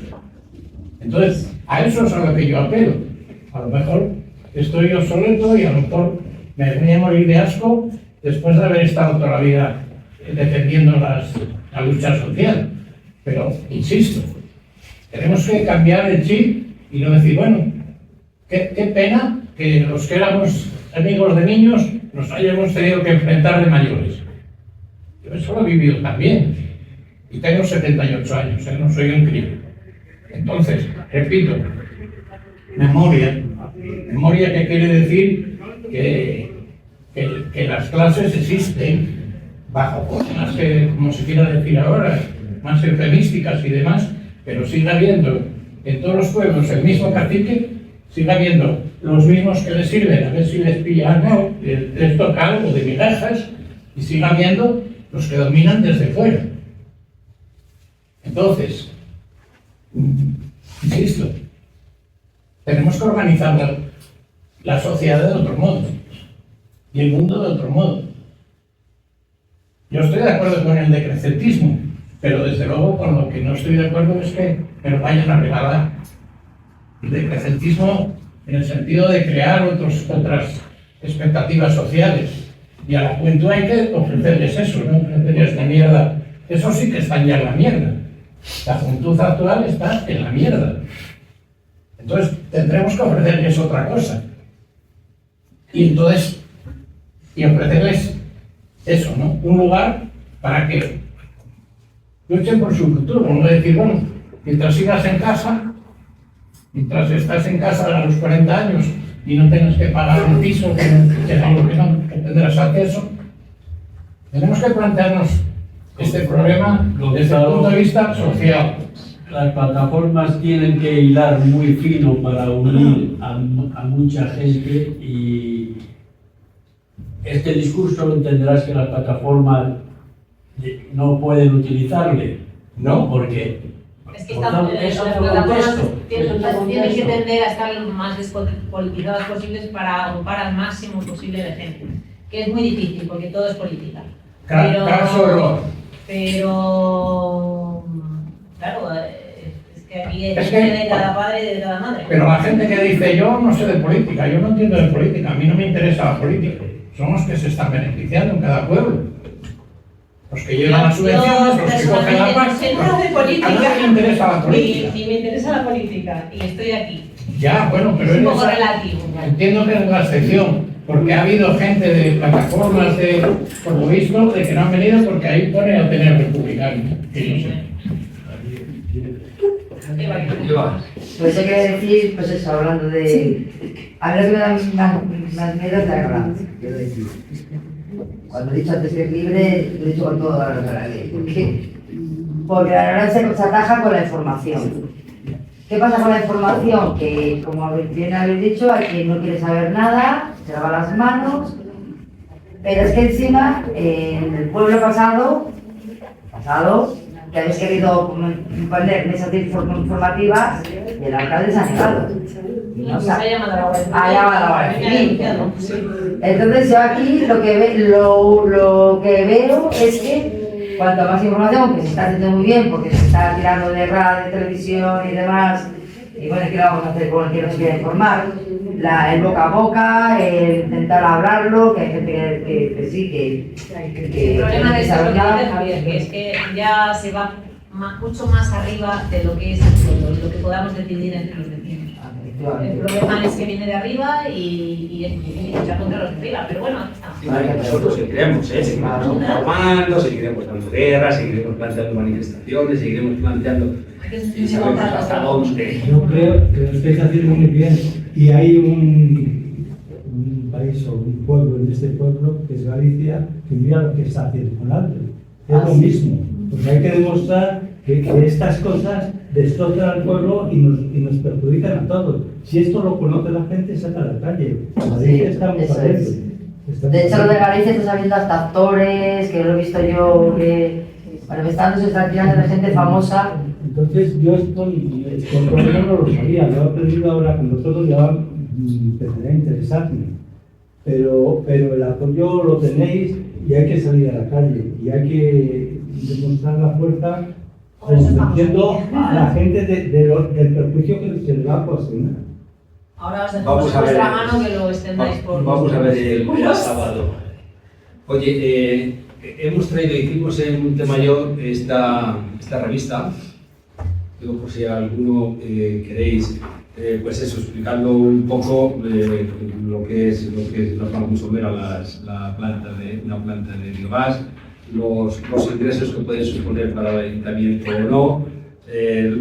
Entonces, a eso es a lo que yo apelo. A lo mejor estoy obsoleto y a lo mejor me voy a morir de asco después de haber estado toda la vida defendiendo la lucha social. Pero, insisto, tenemos que cambiar el chip y no decir, bueno, qué pena que los que éramos amigos de niños nos hayamos tenido que enfrentar de mayores. Yo eso lo he vivido también. Y tengo 78 años, no soy un crío. Entonces, repito, memoria que quiere decir que las clases existen bajo formas que, como se quiera decir ahora, más eufemísticas y demás, pero sigue habiendo en todos los pueblos el mismo cacique, sigue habiendo los mismos que les sirven, a ver si les pilla algo, les toca algo de migajas, y sigue habiendo los que dominan desde fuera. Entonces, insisto, tenemos que organizar la sociedad de otro modo y el mundo de otro modo. Yo estoy de acuerdo con el decrecentismo, pero desde luego con lo que no estoy de acuerdo es que me lo vayan a regalar. El decrecentismo en el sentido de crear otras expectativas sociales. Y a la juventud hay que ofrecerles eso, no ofrecerles esta mierda. Eso sí que están ya en la mierda. La juventud actual está en la mierda. Entonces tendremos que ofrecerles otra cosa. Y ofrecerles eso, ¿no? Un lugar para que luchen por su futuro. No decir, bueno, mientras sigas en casa, mientras estás en casa a los 40 años y no tengas que pagar un piso, que tendrás acceso, tenemos que plantearnos este problema desde el punto de vista social. Las plataformas tienen que hilar muy fino para unir a mucha gente, y este discurso lo entenderás que las plataformas no pueden utilizarle, ¿no? Porque es que las plataformas tienen que tender a estar lo más despolitizadas posibles para agrupar al máximo posible de gente, que es muy difícil porque todo es política. Pero claro, es que aquí hay gente de cada padre y de cada madre. Pero la gente que dice, yo no sé de política, yo no entiendo de política, a mí no me interesa la política. son los que se están beneficiando en cada pueblo. Los que llevan las subvenciones, los que cogen la pasta. No de política. A nadie le interesa la política. Ni me interesa la política, y estoy aquí. Ya, bueno, pero Es un en poco esa- relativo. entiendo que es la excepción, porque ha habido gente de plataformas de, por lo visto, de que no han venido porque ahí pone a tener republicanos. Que yo sé. Pues hay que decir, pues eso, hablando de... A mí lo que me da más miedo es la ignorancia, quiero decir. Cuando he dicho antes que es libre, lo he dicho con toda la ley. Porque la ignorancia se ataja con la información. ¿Qué pasa con la información? Que, como bien habéis dicho, hay quien no quiere saber nada, se lava las manos, pero es que encima, en el pueblo pasado, que habéis querido poner mesas informativas, y el alcalde se ha negado. Y no Se ha llamado a la Guardia Civil. Ha llamado a la Guardia Me ha Civil. denunciado. Entonces yo aquí lo que veo es que cuanto más información, que se está haciendo muy bien, porque se está tirando de radio, de televisión y demás, y bueno, ¿qué vamos a hacer con el que nos quiera informar? El boca a boca, el intentar hablarlo, que hay gente que sí, que El problema de esto es lo que hablar. dice Javier, que es que ya se va mucho más arriba de lo que es el pueblo, lo que podamos decidir entre los vecinos. El problema es que viene de arriba y lucha contra los de arriba, pero bueno, aquí estamos. Nosotros seguiremos, seguiremos informando, seguiremos dando guerra, seguiremos planteando manifestaciones, seguiremos planteando y sabemos hasta dónde. Yo creo que lo estáis haciendo muy bien y hay un país o un pueblo en este pueblo, que es Galicia, que mira lo que está haciendo con Alto. Es lo mismo, porque hay que demostrar que estas cosas destrozan al pueblo y nos perjudican a todos. Si esto lo conoce la gente, sale a la calle. Galicia está muy eso adentro. es. De hecho, lo de Galicia está sabiendo hasta actores, que lo he visto yo, que manifestándose, están tirando de gente famosa. Entonces yo estoy, por lo menos no lo sabía, lo he aprendido ahora con vosotros, ya empezaré a interesarme. Pero el apoyo lo tenéis y hay que salir a la calle y hay que demostrar la fuerza convenciendo a la gente del perjuicio que se le va a ocasionar. Ahora os Vamos dejamos a en ver, vuestra mano que lo extendáis por... Vamos a ver el sábado. Oye, hemos traído, hicimos en Montemayor esta revista. Digo, por si alguno queréis, pues eso, explicando un poco lo que nos vamos a ver a una planta de biogás, los ingresos que pueden suponer para el ayuntamiento o no,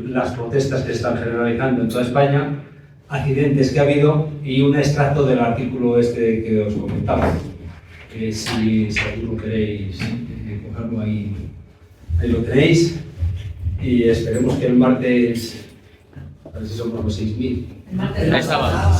las protestas que se están generalizando en toda España, accidentes que ha habido y un extracto del artículo este que os comentaba. Si alguno queréis cogerlo, ahí lo tenéis. Y esperemos que el martes, a ver si somos los 6.000. El martes. Ahí estaba.